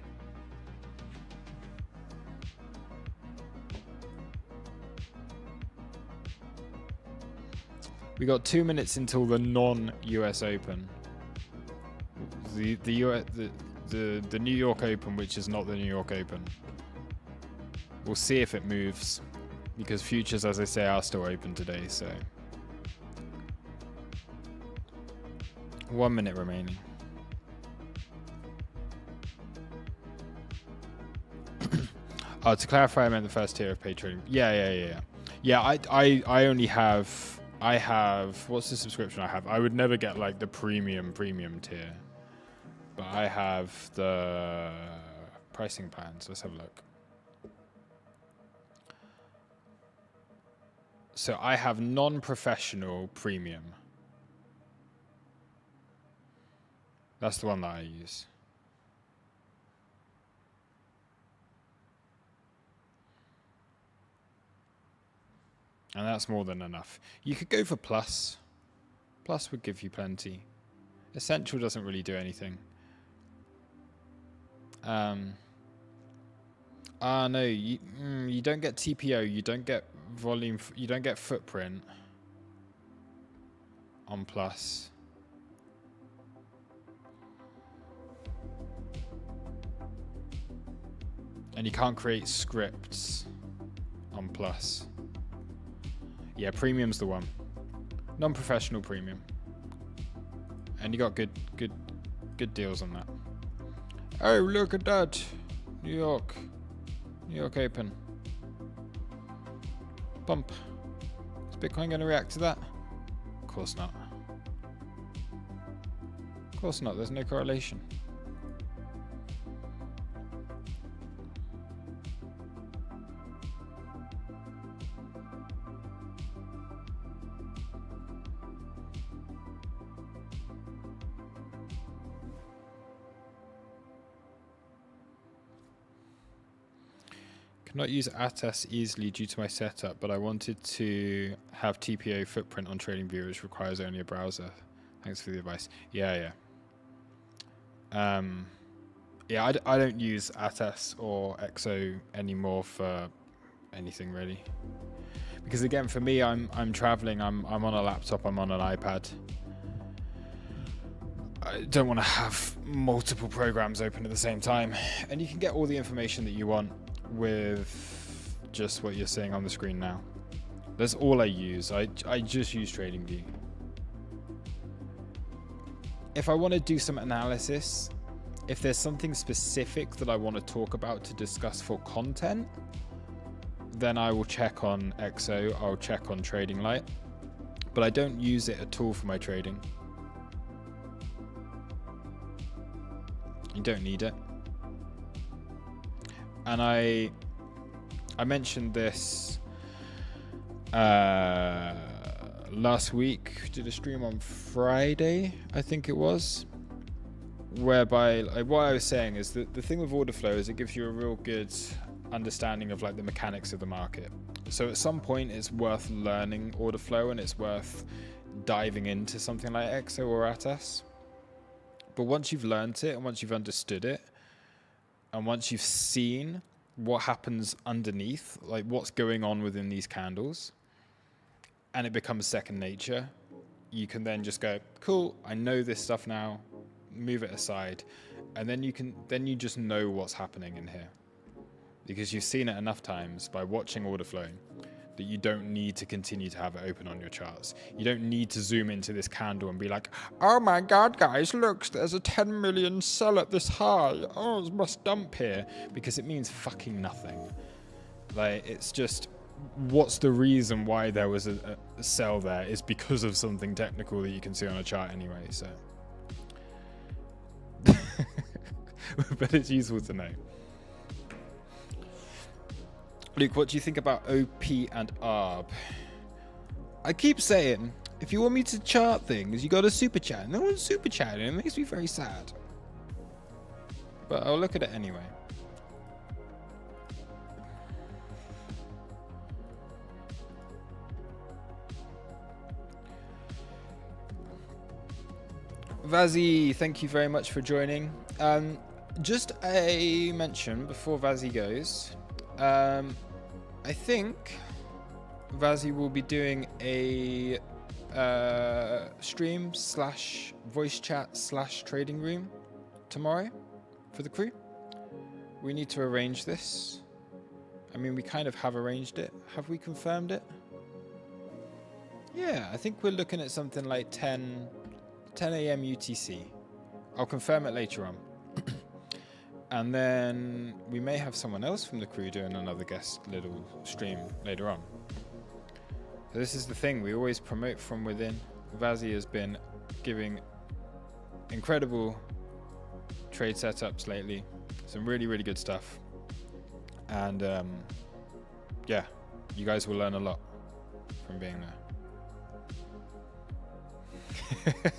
We got 2 minutes until the non-US Open. The New York Open, which is not the New York Open. We'll see if it moves, because futures, as I say, are still open today. So 1 minute remaining. Oh, to clarify, I meant the first tier of paid trading. Yeah. I only have. I have, what's the subscription I have? I would never get like the premium tier, but I have the pricing plans. Let's have a look. So I have non-professional premium. That's the one that I use. And that's more than enough. You could go for Plus. Plus would give you plenty. Essential doesn't really do anything. No, you don't get TPO, you don't get volume, you don't get footprint on Plus. And you can't create scripts on Plus. Yeah, Premium's the one. Non-professional Premium. And you got good deals on that. Oh, look at that. New York Open. Bump. Is Bitcoin going to react to that? Of course not. Of course not. There's no correlation. Cannot use ATAS easily due to my setup, but I wanted to have TPO footprint on TradingView, which requires only a browser. Thanks for the advice. Yeah. I don't use ATAS or EXO anymore for anything really, because again, for me, I'm traveling. I'm on a laptop. I'm on an iPad. I don't want to have multiple programs open at the same time, and you can get all the information that you want with just what you're seeing on the screen now. That's all I use. I just use TradingView. If I want to do some analysis, if there's something specific that I want to talk about to discuss for content, then I will check on EXO, I'll check on Trading Light, but I don't use it at all for my trading. You don't need it. And I mentioned this last week. Did a stream on Friday, I think it was, whereby what I was saying is that the thing with order flow is it gives you a real good understanding of like the mechanics of the market. So at some point it's worth learning order flow and it's worth diving into something like EXO or ATAS. But once you've learned it and once you've understood it, and once you've seen what happens underneath, like what's going on within these candles, and it becomes second nature, you can then just go, cool, I know this stuff now, move it aside. And then you just know what's happening in here, because you've seen it enough times by watching order flow that you don't need to continue to have it open on your charts. You don't need to zoom into this candle and be like, oh my God, guys, look, there's a 10 million sell at this high. Oh, it must dump here, because it means fucking nothing. Like, it's just, what's the reason why there was a sell there is because of something technical that you can see on a chart anyway, so. But it's useful to know. Luke, what do you think about OP and ARB? I keep saying, if you want me to chart things, you got to super chat. No one's super chatting. It makes me very sad. But I'll look at it anyway. Vazi, thank you very much for joining. Just a mention before Vazi goes. I think Vazi will be doing a stream / voice chat / trading room tomorrow for the crew. We need to arrange this. I mean, we kind of have arranged it. Have we confirmed it? Yeah, I think we're looking at something like 10 a.m. UTC. I'll confirm it later on. And then we may have someone else from the crew doing another guest little stream later on. So this is the thing, we always promote from within. Vazi has been giving incredible trade setups lately. Some really, really good stuff. And yeah, you guys will learn a lot from being there.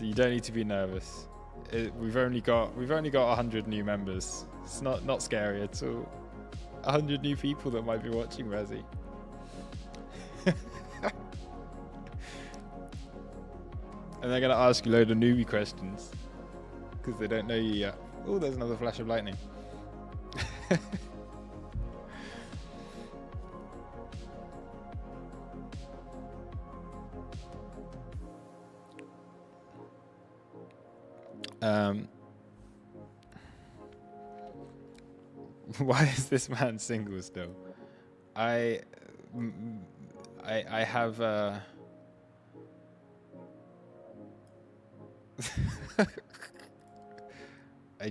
You don't need to be nervous. We've only got 100 new members. It's not scary at all. 100 new people that might be watching Resi. And they're gonna ask you a load of newbie questions. because they don't know you yet. Oh, there's another flash of lightning. Why is this man single still? I have I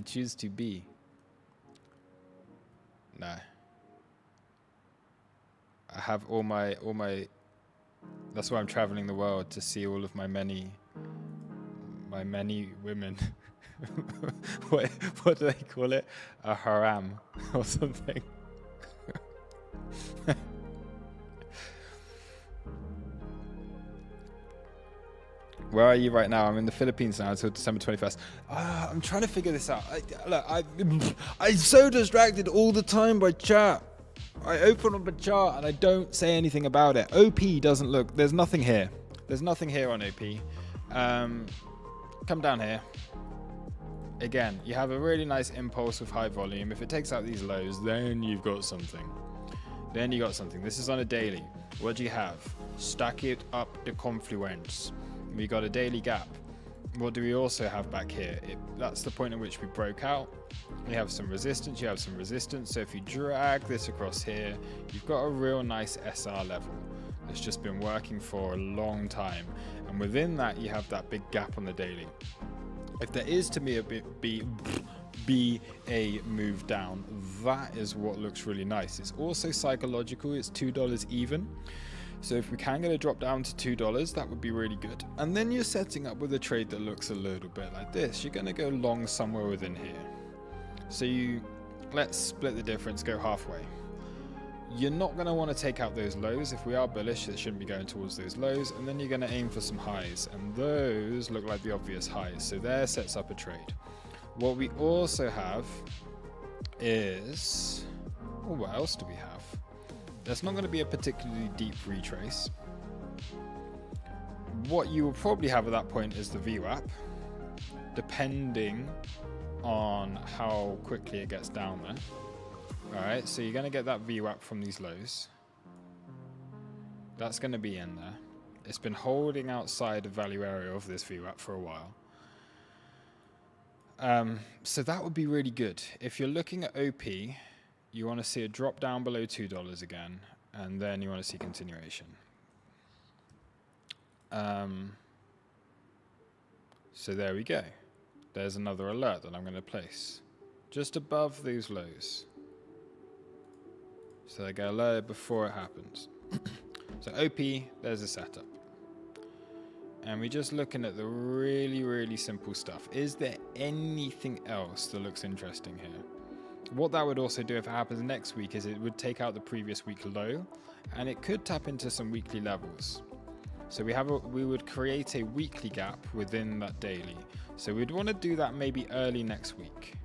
choose to be. No. I have all my that's why I'm traveling the world, to see all of my many women. what do they call it? A haram or something. Where are you right now? I'm in the Philippines now until December 21st. I'm trying to figure this out. I'm so distracted all the time by chat. I open up a chart and I don't say anything about it. OP doesn't look. There's nothing here. There's nothing here on OP. Come down here. Again, you have a really nice impulse with high volume. If it takes out these lows, then you've got something. Then you got something. This is on a daily. What do you have? Stack it up the confluence. We got a daily gap. What do we also have back here? That's the point at which we broke out. We have some resistance. You have some resistance. So if you drag this across here, you've got a real nice SR level that's just been working for a long time. And within that, you have that big gap on the daily. If there is to be a move down, that is what looks really nice. It's also psychological. It's $2 even. So if we can get a drop down to $2, that would be really good. And then you're setting up with a trade that looks a little bit like this. You're going to go long somewhere within here. So let's split the difference, go halfway. You're not going to want to take out those lows. If we are bullish, it shouldn't be going towards those lows. And then you're going to aim for some highs. And those look like the obvious highs. So there sets up a trade. What we also have is... Oh, what else do we have? There's not going to be a particularly deep retrace. What you will probably have at that point is the VWAP, depending on how quickly it gets down there. Alright, so you're going to get that VWAP from these lows. That's going to be in there. It's been holding outside the value area of this VWAP for a while. So that would be really good. If you're looking at OP, you want to see a drop down below $2 again, and then you want to see continuation. So there we go. There's another alert that I'm going to place just above these lows. So they get alerted before it happens. So OP, there's a setup. And we're just looking at the really, really simple stuff. Is there anything else that looks interesting here? What that would also do if it happens next week is it would take out the previous week low, and it could tap into some weekly levels. So we would create a weekly gap within that daily. So we'd want to do that maybe early next week.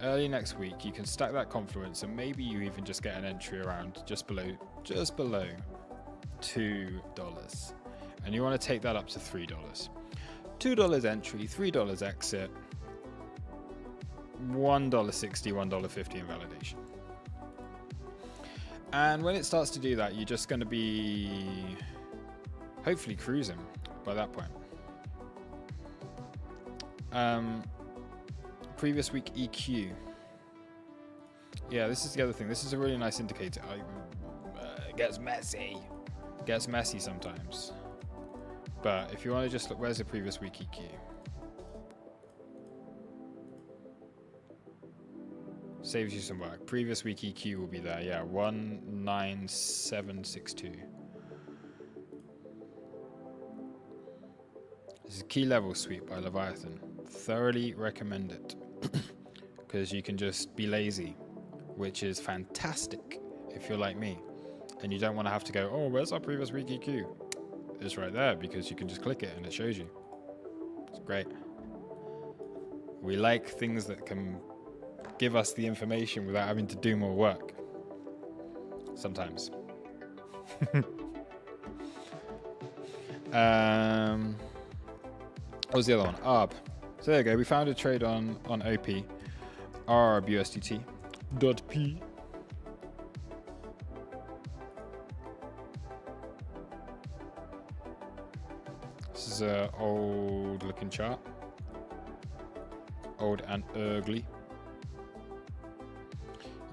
Early next week, you can stack that confluence, and maybe you even just get an entry around just below $2, and you want to take that up to $3. $2 entry, $3 exit. $1.60, $1.50 in validation. And when it starts to do that, you're just going to be hopefully cruising by that point. Previous week EQ. Yeah, this is the other thing. This is a really nice indicator. It gets messy. It gets messy sometimes. But if you want to just look, where's the previous week EQ? Saves you some work. Previous week EQ will be there. Yeah, 19762. This is a key level sweep by Leviathan. Thoroughly recommend it. Because you can just be lazy, which is fantastic if you're like me. And you don't want to have to go, oh, where's our previous week EQ? It's right there, because you can just click it and it shows you. It's great. We like things that can give us the information without having to do more work. Sometimes. What was the other one? ARB. So there you go. We found a trade on OP. RBUSDT.P. This is an old looking chart. Old and ugly.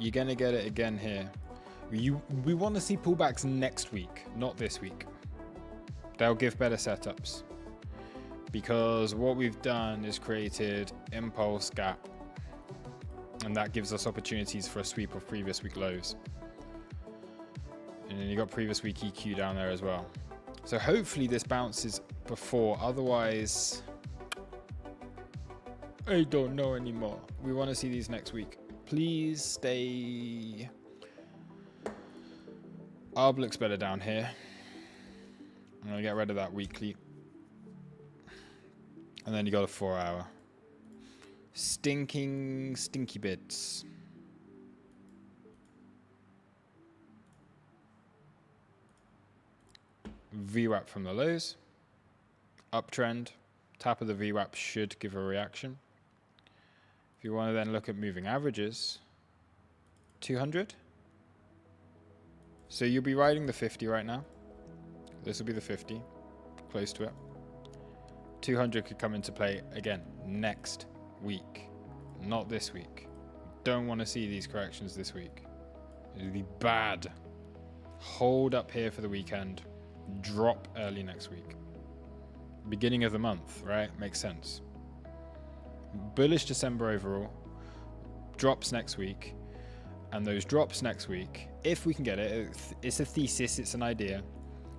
You're going to get it again here. We want to see pullbacks next week, not this week. They'll give better setups. Because what we've done is created impulse gap. And that gives us opportunities for a sweep of previous week lows. And then you got previous week EQ down there as well. So hopefully this bounces before, otherwise I don't know anymore. We want to see these next week. Please stay. ARB looks better down here. I'm going to get rid of that weekly. And then you got a 4 hour. Stinky bits. VWAP from the lows. Uptrend. Tap of the VWAP should give a reaction. If you want to then look at moving averages, 200. So you'll be riding the 50 right now. This will be the 50, close to it. 200 could come into play again next week, not this week. Don't want to see these corrections this week. It'll be bad. Hold up here for the weekend. Drop early next week. Beginning of the month, right? Makes sense. Bullish December overall. Drops next week. And those drops next week, if we can get it, it's a thesis, it's an idea.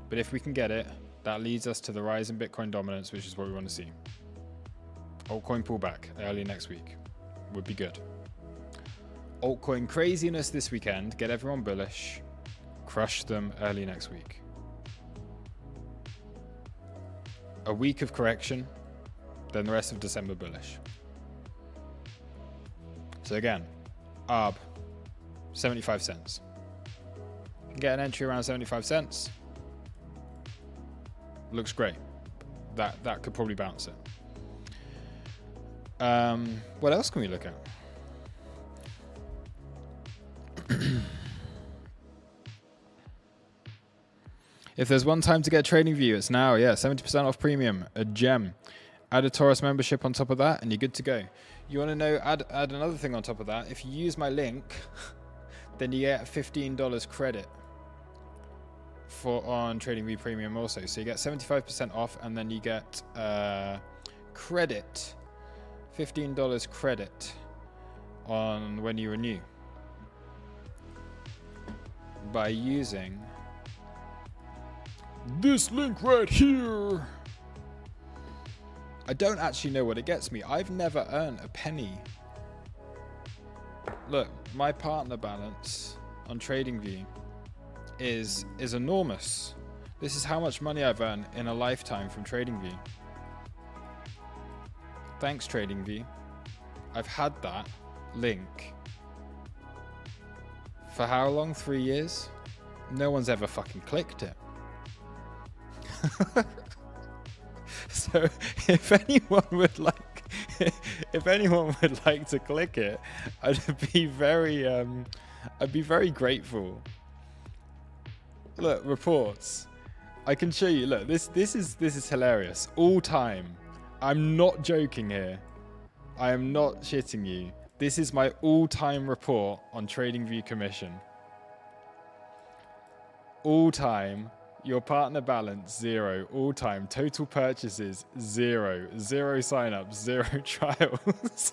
But if we can get it, that leads us to the rise in Bitcoin dominance, which is what we want to see. Altcoin pullback early next week would be good. Altcoin craziness this weekend, get everyone bullish, crush them early next week. A week of correction, then the rest of December bullish. So again, ARB, 75 cents. You can get an entry around 75 cents. Looks great. That could probably bounce it. What else can we look at? If there's one time to get TradingView, it's now. Yeah, 70% off premium, a gem. Add a Taurus membership on top of that, and you're good to go. You want to know? Add another thing on top of that. If you use my link, then you get $15 credit on TradingView Premium also. So you get 75% off, and then you get credit, $15 credit on when you renew by using this link right here. I don't actually know what it gets me. I've never earned a penny. Look, my partner balance on TradingView is enormous. This is how much money I've earned in a lifetime from TradingView. Thanks, TradingView. I've had that link for how long? 3 years? No one's ever fucking clicked it. So if anyone would like to click it, I'd be very grateful. Look, reports. I can show you. Look, this is hilarious. All time. I'm not joking here. I am not shitting you. This is my all-time report on TradingView commission. All time. Your partner balance, 0. All time. Total purchases, 0. 0 signups, 0 trials.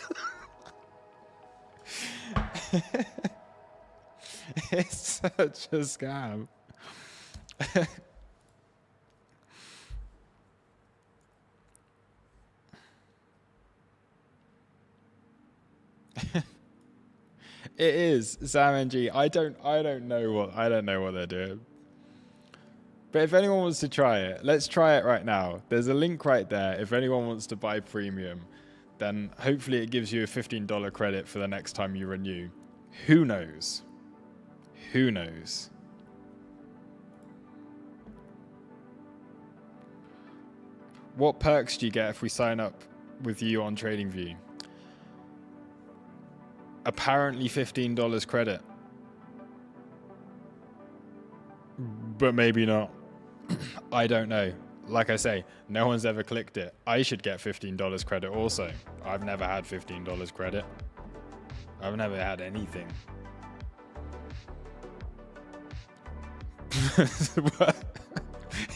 It's such a scam. It is, Sam NG. I don't know what they're doing. But if anyone wants to try it, let's try it right now. There's a link right there. If anyone wants to buy premium, then hopefully it gives you a $15 credit for the next time you renew. Who knows? Who knows? What perks do you get if we sign up with you on TradingView. Apparently $15 credit. But maybe not. I don't know. Like I say, no one's ever clicked it. I should get $15 credit also. I've never had $15 credit. I've never had anything.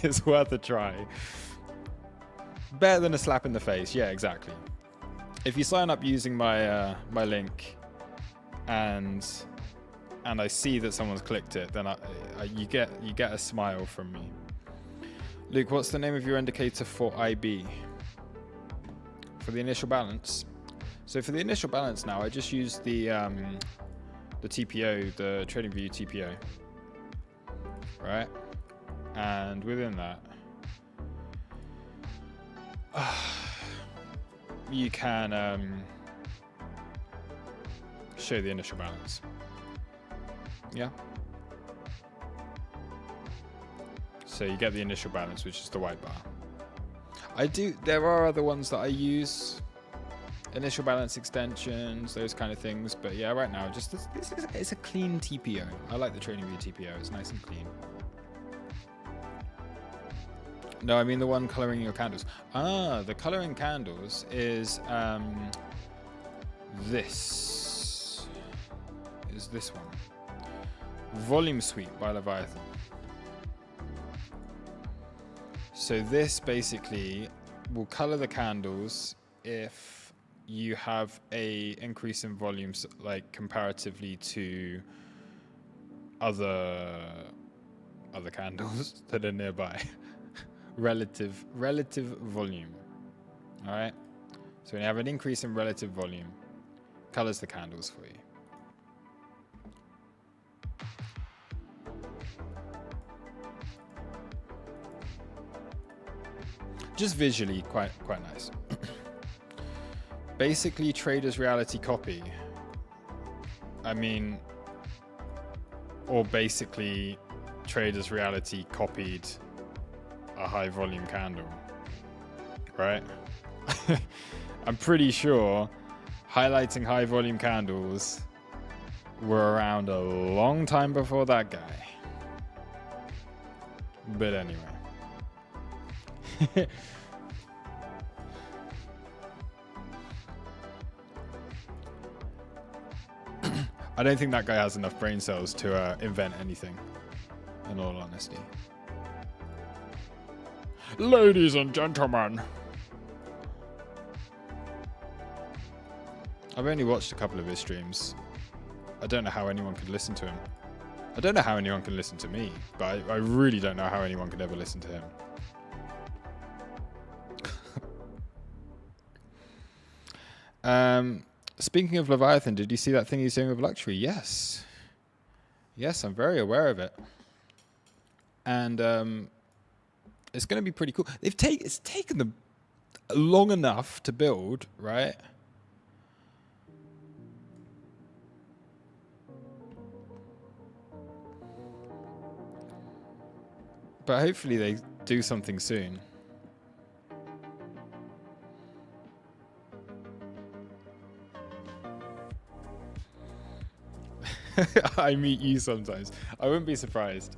It's worth a try. Better than a slap in the face. Yeah, exactly. If you sign up using my my link and I see that someone's clicked it, then you get a smile from me. Luke, what's the name of your indicator for IB? For the initial balance. So for the initial balance now, I just use the TPO, the TradingView TPO, right? And within that, you can show the initial balance. Yeah. So you get the initial balance, which is the white bar. There are other ones that I use, initial balance extensions, those kind of things. But yeah, right now, just it's a clean TPO. I like the TradingView TPO. It's nice and clean. No, I mean the one coloring your candles. Ah, the coloring candles is this one. Volume Sweep by Leviathan. So this basically will color the candles if you have a increase in volumes, like comparatively to other candles that are nearby. relative volume. All right. So when you have an increase in relative volume, colors the candles for you. Just visually quite nice. Basically, Trader's Reality copy. I mean, or basically, Trader's Reality copied a high volume candle, right? I'm pretty sure highlighting high volume candles were around a long time before that guy. But anyway. I don't think that guy has enough brain cells to invent anything, in all honesty. Ladies and gentlemen, I've only watched a couple of his streams. I don't know how anyone could listen to him. I don't know how anyone can listen to me, but I really don't know how anyone could ever listen to him. Speaking of Leviathan, did you see that thing he's doing with luxury? Yes. Yes, I'm very aware of it. And it's going to be pretty cool. It's taken them long enough to build, right? But hopefully they do something soon. I meet you sometimes. I wouldn't be surprised.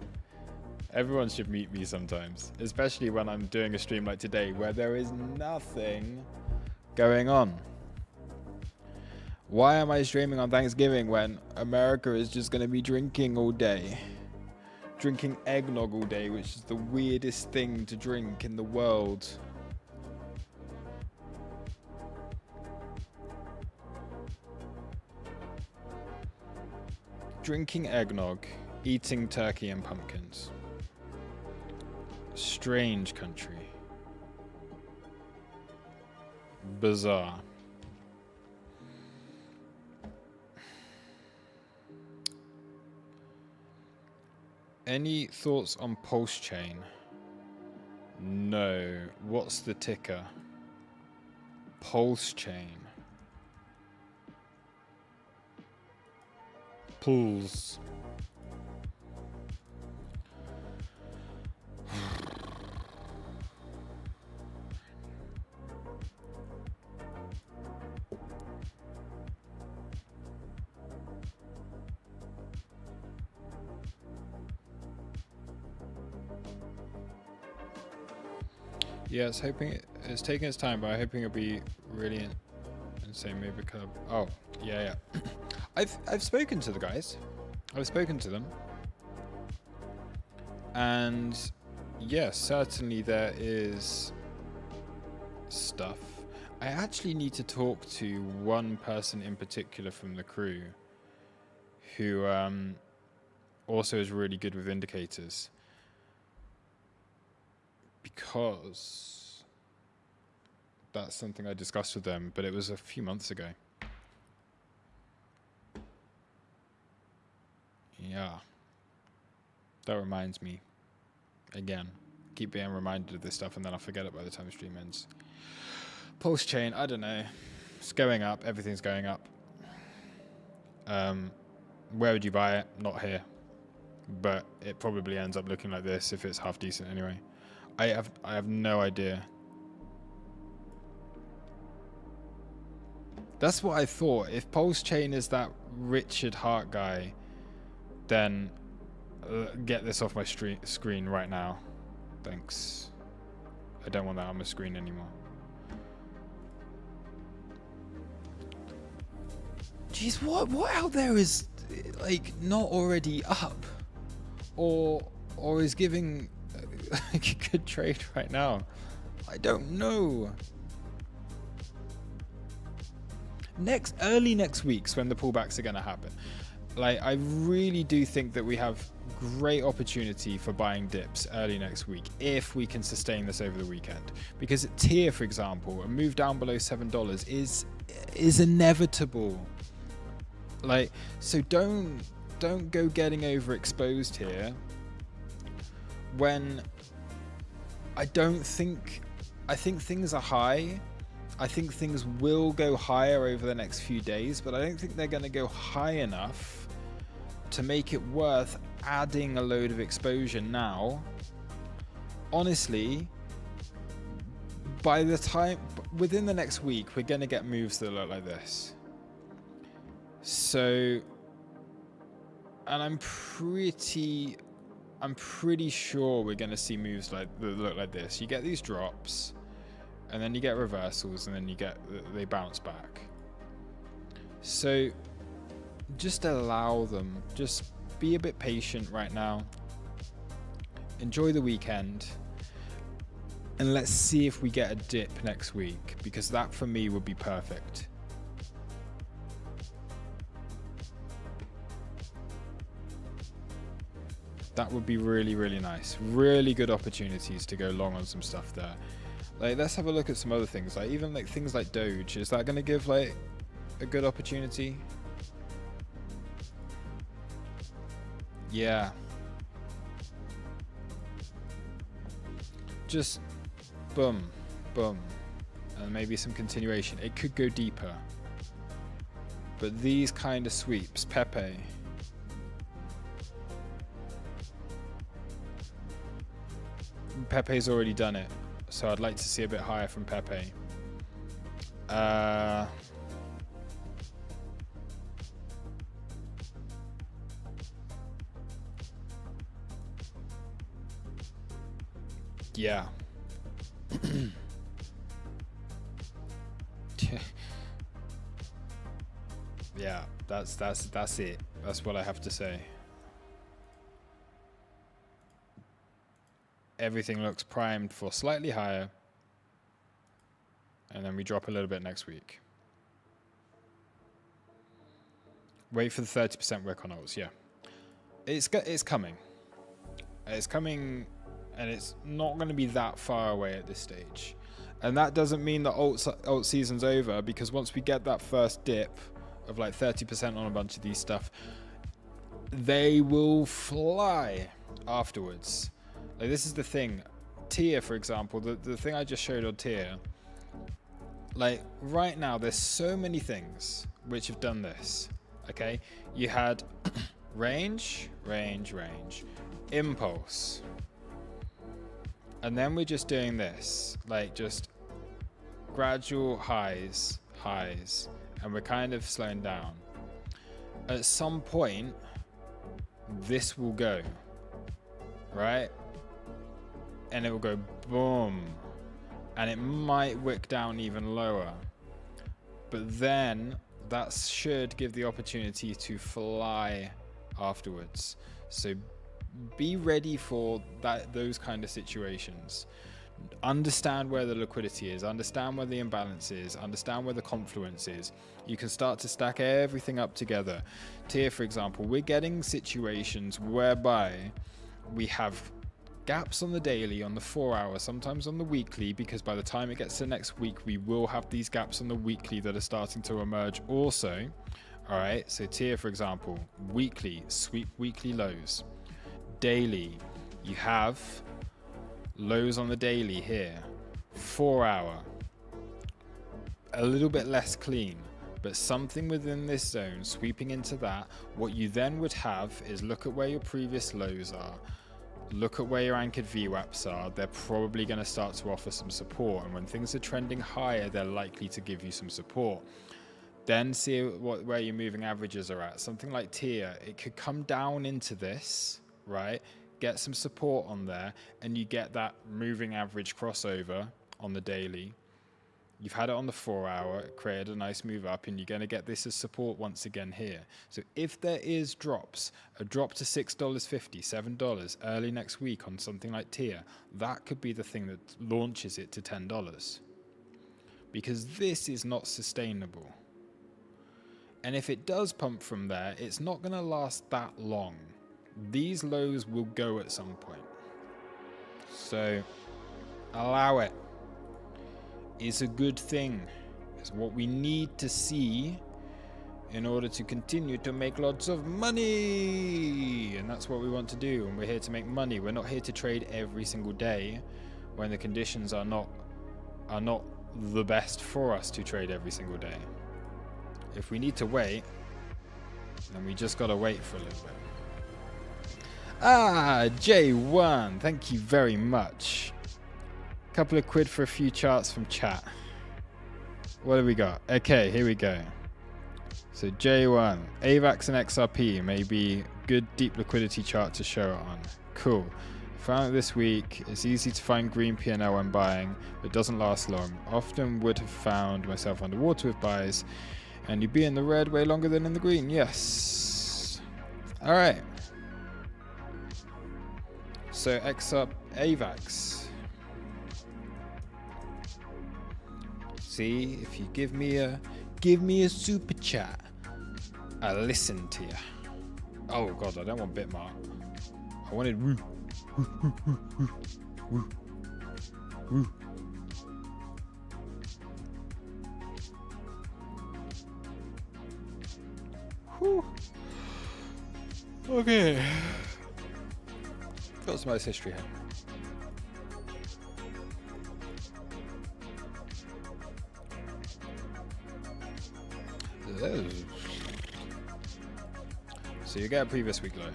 Everyone should meet me sometimes, especially when I'm doing a stream like today where there is nothing going on. Why am I streaming on Thanksgiving when America is just going to be drinking all day? Drinking eggnog all day, which is the weirdest thing to drink in the world. Drinking eggnog, eating turkey and pumpkins. Strange country. Bizarre. Any thoughts on Pulse Chain? No. What's the ticker? Pulse Chain. Pulse. Yeah, it's taking its time, but I'm hoping it'll be really insane. Maybe club. Oh, yeah. I've spoken to the guys. I've spoken to them. And yes, certainly there is stuff. I actually need to talk to one person in particular from the crew who also is really good with indicators, because that's something I discussed with them, but it was a few months ago. Yeah. That reminds me. Again, keep being reminded of this stuff and then I'll forget it by the time the stream ends. Pulse chain, I don't know. It's going up. Everything's going up. Where would you buy it? Not here. But it probably ends up looking like this if it's half decent anyway. I have no idea. That's what I thought. If Pulse Chain is that Richard Hart guy, then get this off my screen right now. Thanks. I don't want that on my screen anymore. Jeez, what out there is like not already up, or is giving a good trade right now? I don't know. Early next week's when the pullbacks are going to happen. Like, I really do think that we have great opportunity for buying dips early next week if we can sustain this over the weekend. Because at tier, for example, a move down below $7 is inevitable. Like, so don't go getting overexposed here when I think things are high. I think things will go higher over the next few days, but I don't think they're going to go high enough to make it worth adding a load of exposure now. Honestly, by the time within the next week, we're going to get moves that look like this. So, and I'm pretty sure we're going to see moves that look like this. You get these drops, and then you get reversals, and then they bounce back. So just allow them. Just be a bit patient right now. Enjoy the weekend. And let's see if we get a dip next week, because that for me would be perfect. That would be really, really nice. Really good opportunities to go long on some stuff there. Like, let's have a look at some other things. Like, even like things like Doge. Is that going to give like a good opportunity? Yeah. Just boom, boom. And maybe some continuation. It could go deeper. But these kind of sweeps, Pepe. Pepe's already done it. So I'd like to see a bit higher from Pepe. Yeah. Yeah, that's it. That's what I have to say. Everything looks primed for slightly higher, and then we drop a little bit next week. Wait for the 30% wick on alts. Yeah, it's coming. It's coming, and it's not going to be that far away at this stage. And that doesn't mean that alt season's over, because once we get that first dip of like 30% on a bunch of these stuff, they will fly afterwards. Like, this is the thing. Tier, for example, the thing I just showed on Tier, like right now there's so many things which have done this. Okay, you had range, impulse, and then we're just doing this, like just gradual highs, and we're kind of slowing down. At some point this will go right, and it will go boom, and it might wick down even lower. But then that should give the opportunity to fly afterwards. So be ready for those kind of situations. Understand where the liquidity is, understand where the imbalance is, understand where the confluence is. You can start to stack everything up together. Here, for example, we're getting situations whereby we have gaps on the daily, on the 4 hour, sometimes on the weekly, because by the time it gets to next week, we will have these gaps on the weekly that are starting to emerge also. All right, so here, for example, weekly, sweep weekly lows. Daily, you have lows on the daily here. 4 hour, a little bit less clean, but something within this zone sweeping into that. What you then would have is look at where your previous lows are. Look at where your anchored VWAPs are. They're probably going to start to offer some support. And when things are trending higher, they're likely to give you some support. Then see where your moving averages are at. Something like tier, it could come down into this, right? Get some support on there, and you get that moving average crossover on the daily. You've had it on the 4 hour, it created a nice move up, and you're going to get this as support once again here. So if there is drops, a drop to $6.50, $7 early next week on something like tier, that could be the thing that launches it to $10. Because this is not sustainable. And if it does pump from there, it's not going to last that long. These lows will go at some point. So allow it. It's a good thing. It's what we need to see in order to continue to make lots of money. And that's what we want to do. And we're here to make money. We're not here to trade every single day when the conditions are not the best for us to trade every single day. If we need to wait, then we just gotta wait for a little bit. J1, thank you very much. Couple of quid for a few charts from chat. What have we got? Okay, here we go. So J1, AVAX and XRP may be good deep liquidity chart to show it on. Cool. Found it this week. It's easy to find green P&L when buying, but doesn't last long. Often would have found myself underwater with buys, and you'd be in the red way longer than in the green. Yes. All right. So XRP, AVAX. See, if you give me a super chat, I'll listen to you. Oh god, I don't want Bitmark. I wanted woo. Woo. Woo. Whew. Okay. Got some nice history here. So you get a previous week low.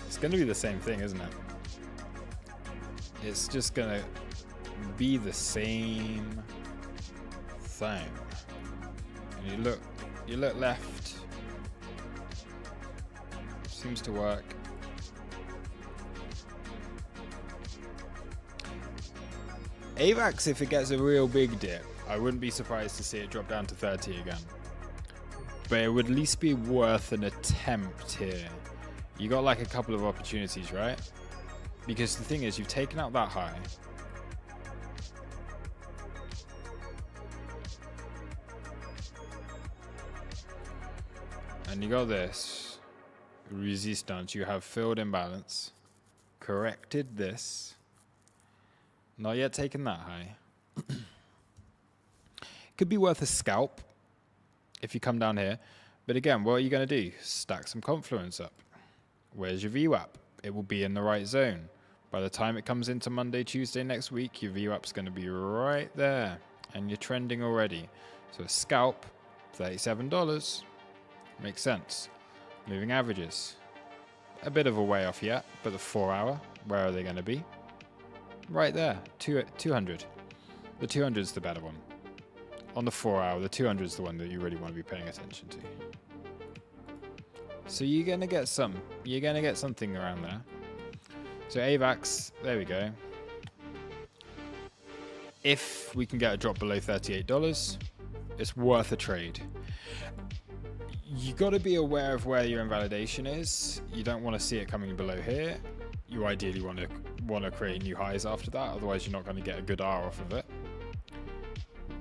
It's going to be the same thing, isn't it? It's just going to be the same thing. And you look left. Seems to work. AVAX, if it gets a real big dip, I wouldn't be surprised to see it drop down to 30 again. But it would at least be worth an attempt here. You got like a couple of opportunities, right? Because the thing is, you've taken out that high. And you got this resistance. You have filled imbalance. Corrected this. Not yet taken that high. Could be worth a scalp if you come down here. But again, what are you going to do? Stack some confluence up. Where's your VWAP? It will be in the right zone. By the time it comes into Monday, Tuesday next week, your VWAP's going to be right there. And you're trending already. So a scalp, $37. Makes sense. Moving averages. A bit of a way off yet, but the 4 hour, where are they going to be? Right there, 200. The 200 is the better one. On the 4 hour, the 200 is the one that you really want to be paying attention to. So you're going to get some. You're going to get something around there. So AVAX, there we go. If we can get a drop below $38, it's worth a trade. You got to be aware of where your invalidation is. You don't want to see it coming below here. You ideally want to create new highs after that. Otherwise, you're not going to get a good R off of it.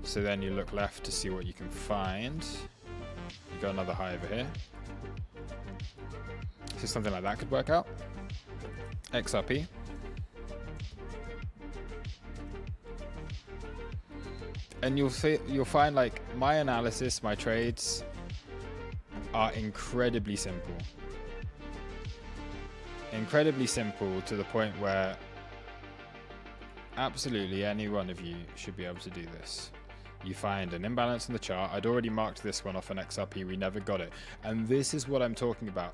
So then you look left to see what you can find. You got another high over here. So something like that could work out. XRP. And you'll find like my analysis, my trades are incredibly simple. Incredibly simple to the point where absolutely any one of you should be able to do this. You find an imbalance in the chart. I'd already marked this one off an XRP. We never got it. And this is what I'm talking about.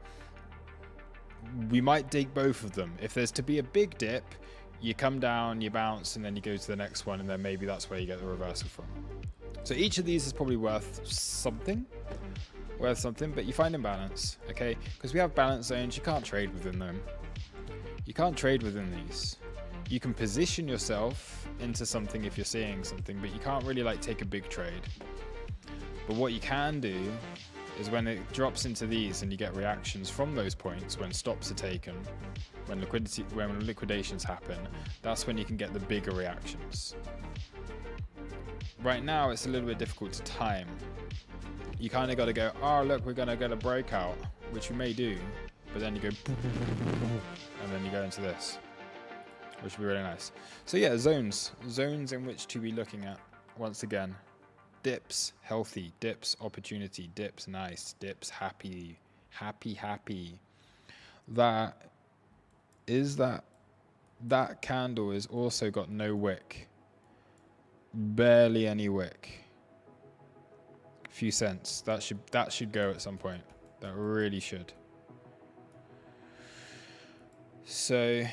We might dig both of them. If there's to be a big dip, you come down, you bounce, and then you go to the next one, and then maybe that's where you get the reversal from. So each of these is probably worth something, but you find imbalance, okay? Because we have balance zones, you can't trade within them. You can't trade within these. You can position yourself into something if you're seeing something, but you can't really like take a big trade. But what you can do is when it drops into these and you get reactions from those points, when stops are taken, when liquidations happen, that's when you can get the bigger reactions. Right now, it's a little bit difficult to time. You kind of got to go, oh, look, we're going to get a breakout, which you may do, but then you go, and then you go into this, which would be really nice. So yeah, zones in which to be looking at. Once again, dips, healthy, dips, opportunity, dips, nice, dips, happy. That candle has also got no wick, barely any wick. Few cents. That should go at some point. That really should. So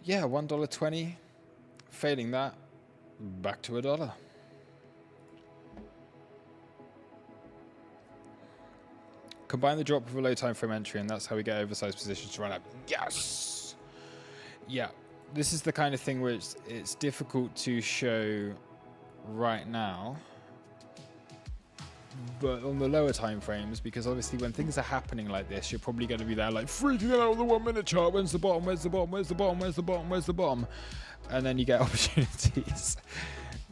yeah, $1.20. Failing that, back to $1. Combine the drop with a low time frame entry, and that's how we get oversized positions to run up. Yes. Yeah, this is the kind of thing where it's difficult to show right now, but on the lower time frames, because obviously when things are happening like this, you're probably going to be there like freaking out on the 1 minute chart. Where's the bottom? Where's the bottom? Where's the bottom? Where's the bottom? Where's the bottom? And then you get opportunities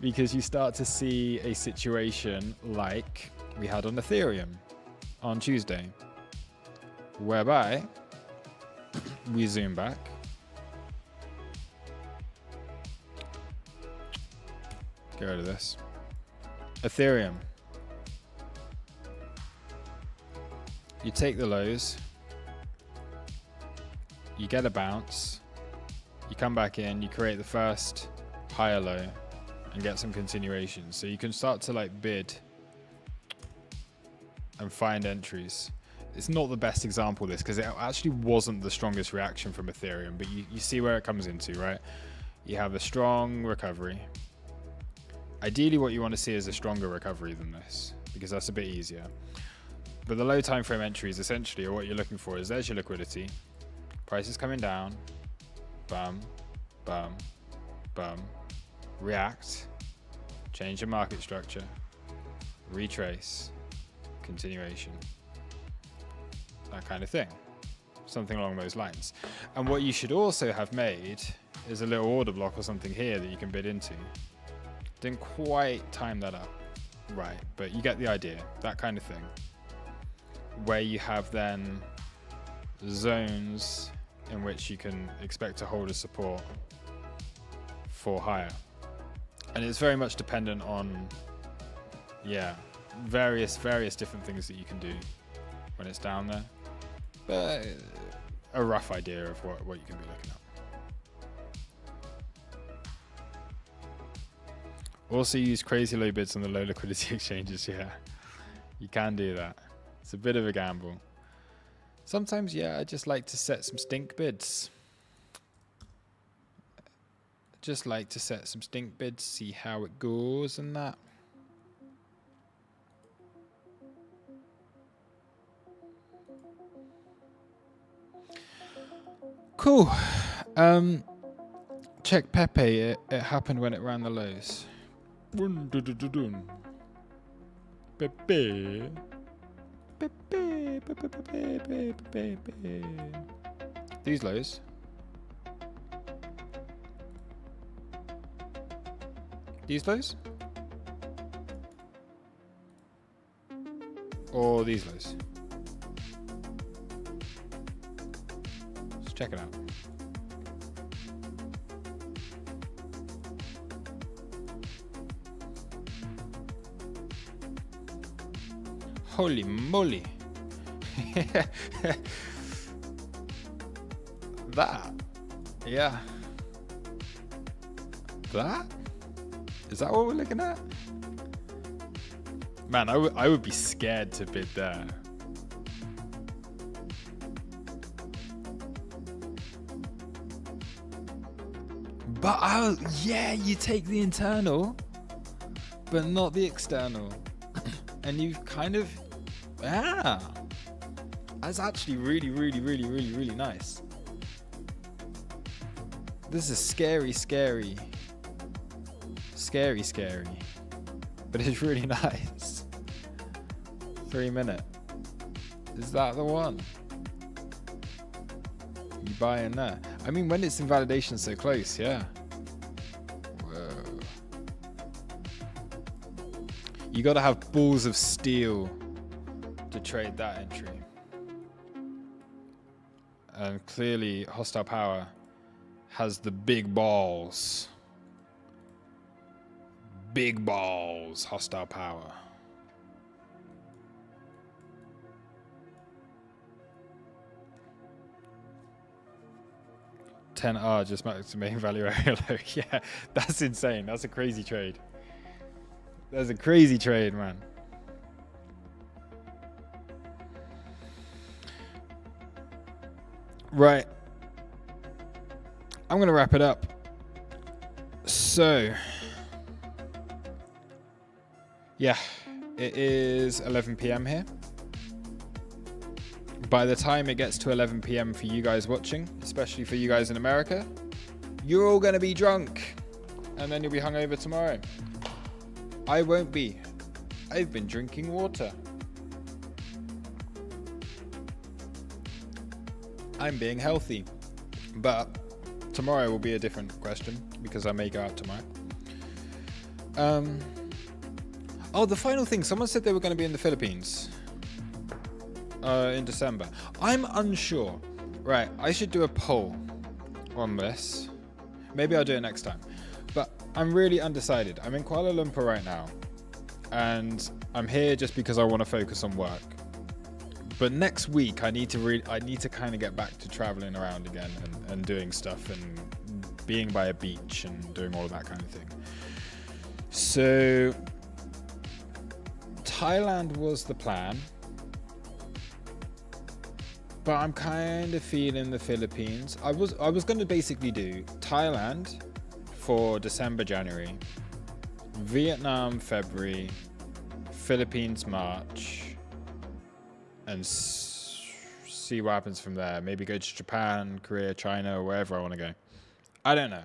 because you start to see a situation like we had on Ethereum on Tuesday, whereby we zoom back. Get rid of this. Ethereum. You take the lows, you get a bounce, you come back in, you create the first higher low and get some continuation. So you can start to like bid and find entries. It's not the best example of this because it actually wasn't the strongest reaction from Ethereum, but you see where it comes into, right? You have a strong recovery. Ideally what you want to see is a stronger recovery than this because that's a bit easier. But the low time frame entries essentially are what you're looking for. Is there's your liquidity, prices coming down, bum, bum, bum, react, change your market structure, retrace, continuation, that kind of thing, something along those lines. And what you should also have made is a little order block or something here that you can bid into. Didn't quite time that up right, but you get the idea, that kind of thing, where you have then zones in which you can expect to hold a support for higher. And it's very much dependent on, yeah, various different things that you can do when it's down there. But a rough idea of what you can be looking at. Also use crazy low bids on the low liquidity exchanges, yeah. You can do that. It's a bit of a gamble. Sometimes, yeah, I just like to set some stink bids. Just like to set some stink bids, see how it goes and that. Cool. Check Pepe. It happened when it ran the lows. Pepe. These lows. These lows? Or these lows? Let's check it out. Holy moly. That. Yeah. That? Is that what we're looking at? Man, I would be scared to bid there. But yeah, you take the internal, but not the external. And you've kind of, that's actually really, really, really, really, really nice. This is scary, scary. Scary, scary. But it's really nice. 3 minute. Is that the one? You buy in there. I mean, when it's invalidation so close, yeah. Whoa. You gotta have balls of steel to trade that entry. And clearly, Hostile Power has the big balls. Big balls, Hostile Power. $10R just max main value area low. Yeah, that's insane. That's a crazy trade. That's a crazy trade, man. Right. I'm going to wrap it up. So, yeah, it is 11 p.m. here. By the time it gets to 11 p.m. for you guys watching, especially for you guys in America, you're all going to be drunk. And then you'll be hungover tomorrow. I won't be. I've been drinking water. I'm being healthy. But tomorrow will be a different question because I may go out tomorrow. Oh, the final thing. Someone said they were going to be in the Philippines. In December. I'm unsure. Right, I should do a poll on this. Maybe I'll do it next time. But I'm really undecided. I'm in Kuala Lumpur right now. And I'm here just because I want to focus on work. But next week I need to kind of get back to traveling around again and doing stuff and being by a beach and doing all of that kind of thing. So Thailand was the plan. But I'm kind of feeling the Philippines. I was going to basically do Thailand for December, January, Vietnam, February, Philippines, March, and see what happens from there. Maybe go to Japan, Korea, China, or wherever I want to go. I don't know.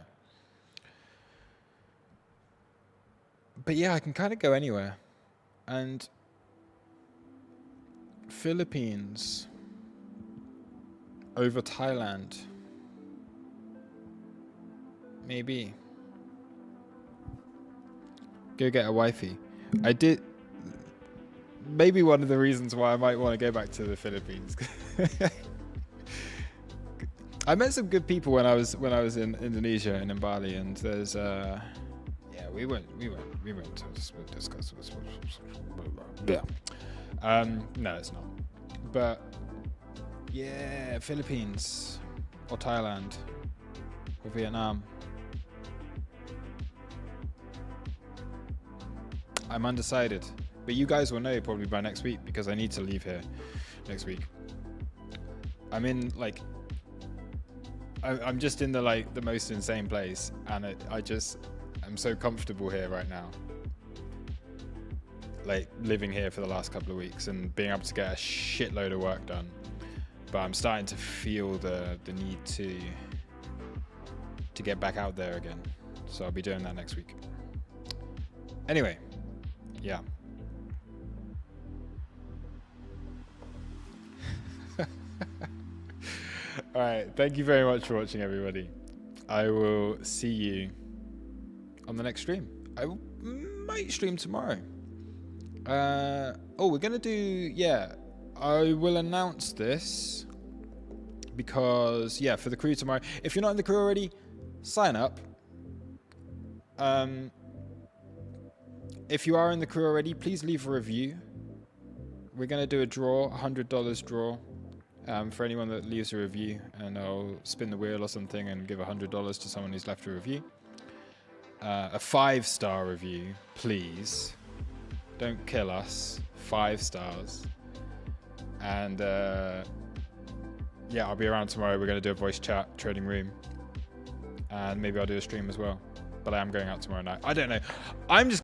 But yeah, I can kind of go anywhere. And Philippines over Thailand. Maybe. Go get a wifey. I did. Maybe one of the reasons why I might want to go back to the Philippines. I met some good people when I was in Indonesia and in Bali, and there's yeah, we went to discuss. Yeah. No, it's not. But yeah, Philippines or Thailand or Vietnam. I'm undecided, but you guys will know probably by next week because I need to leave here next week. I'm in I'm just in the most insane place, and I'm so comfortable here right now. like living here for the last couple of weeks and being able to get a shitload of work done. But I'm starting to feel the need to get back out there again. So I'll be doing that next week. Anyway, yeah. All right, thank you very much for watching, everybody. I will see you on the next stream. I might stream tomorrow. We're gonna do, yeah, I will announce this because, yeah, for the crew tomorrow. If you're not in the crew already, sign up. If you are in the crew already, please leave a review. We're gonna do a draw, $100 draw. For anyone that leaves a review, and I'll spin the wheel or something and give $100 to someone who's left a review. A 5-star review, please. Don't kill us. 5 stars. And yeah, I'll be around tomorrow. We're going to do a voice chat, trading room, and maybe I'll do a stream as well. But I am going out tomorrow night. I don't know. I'm just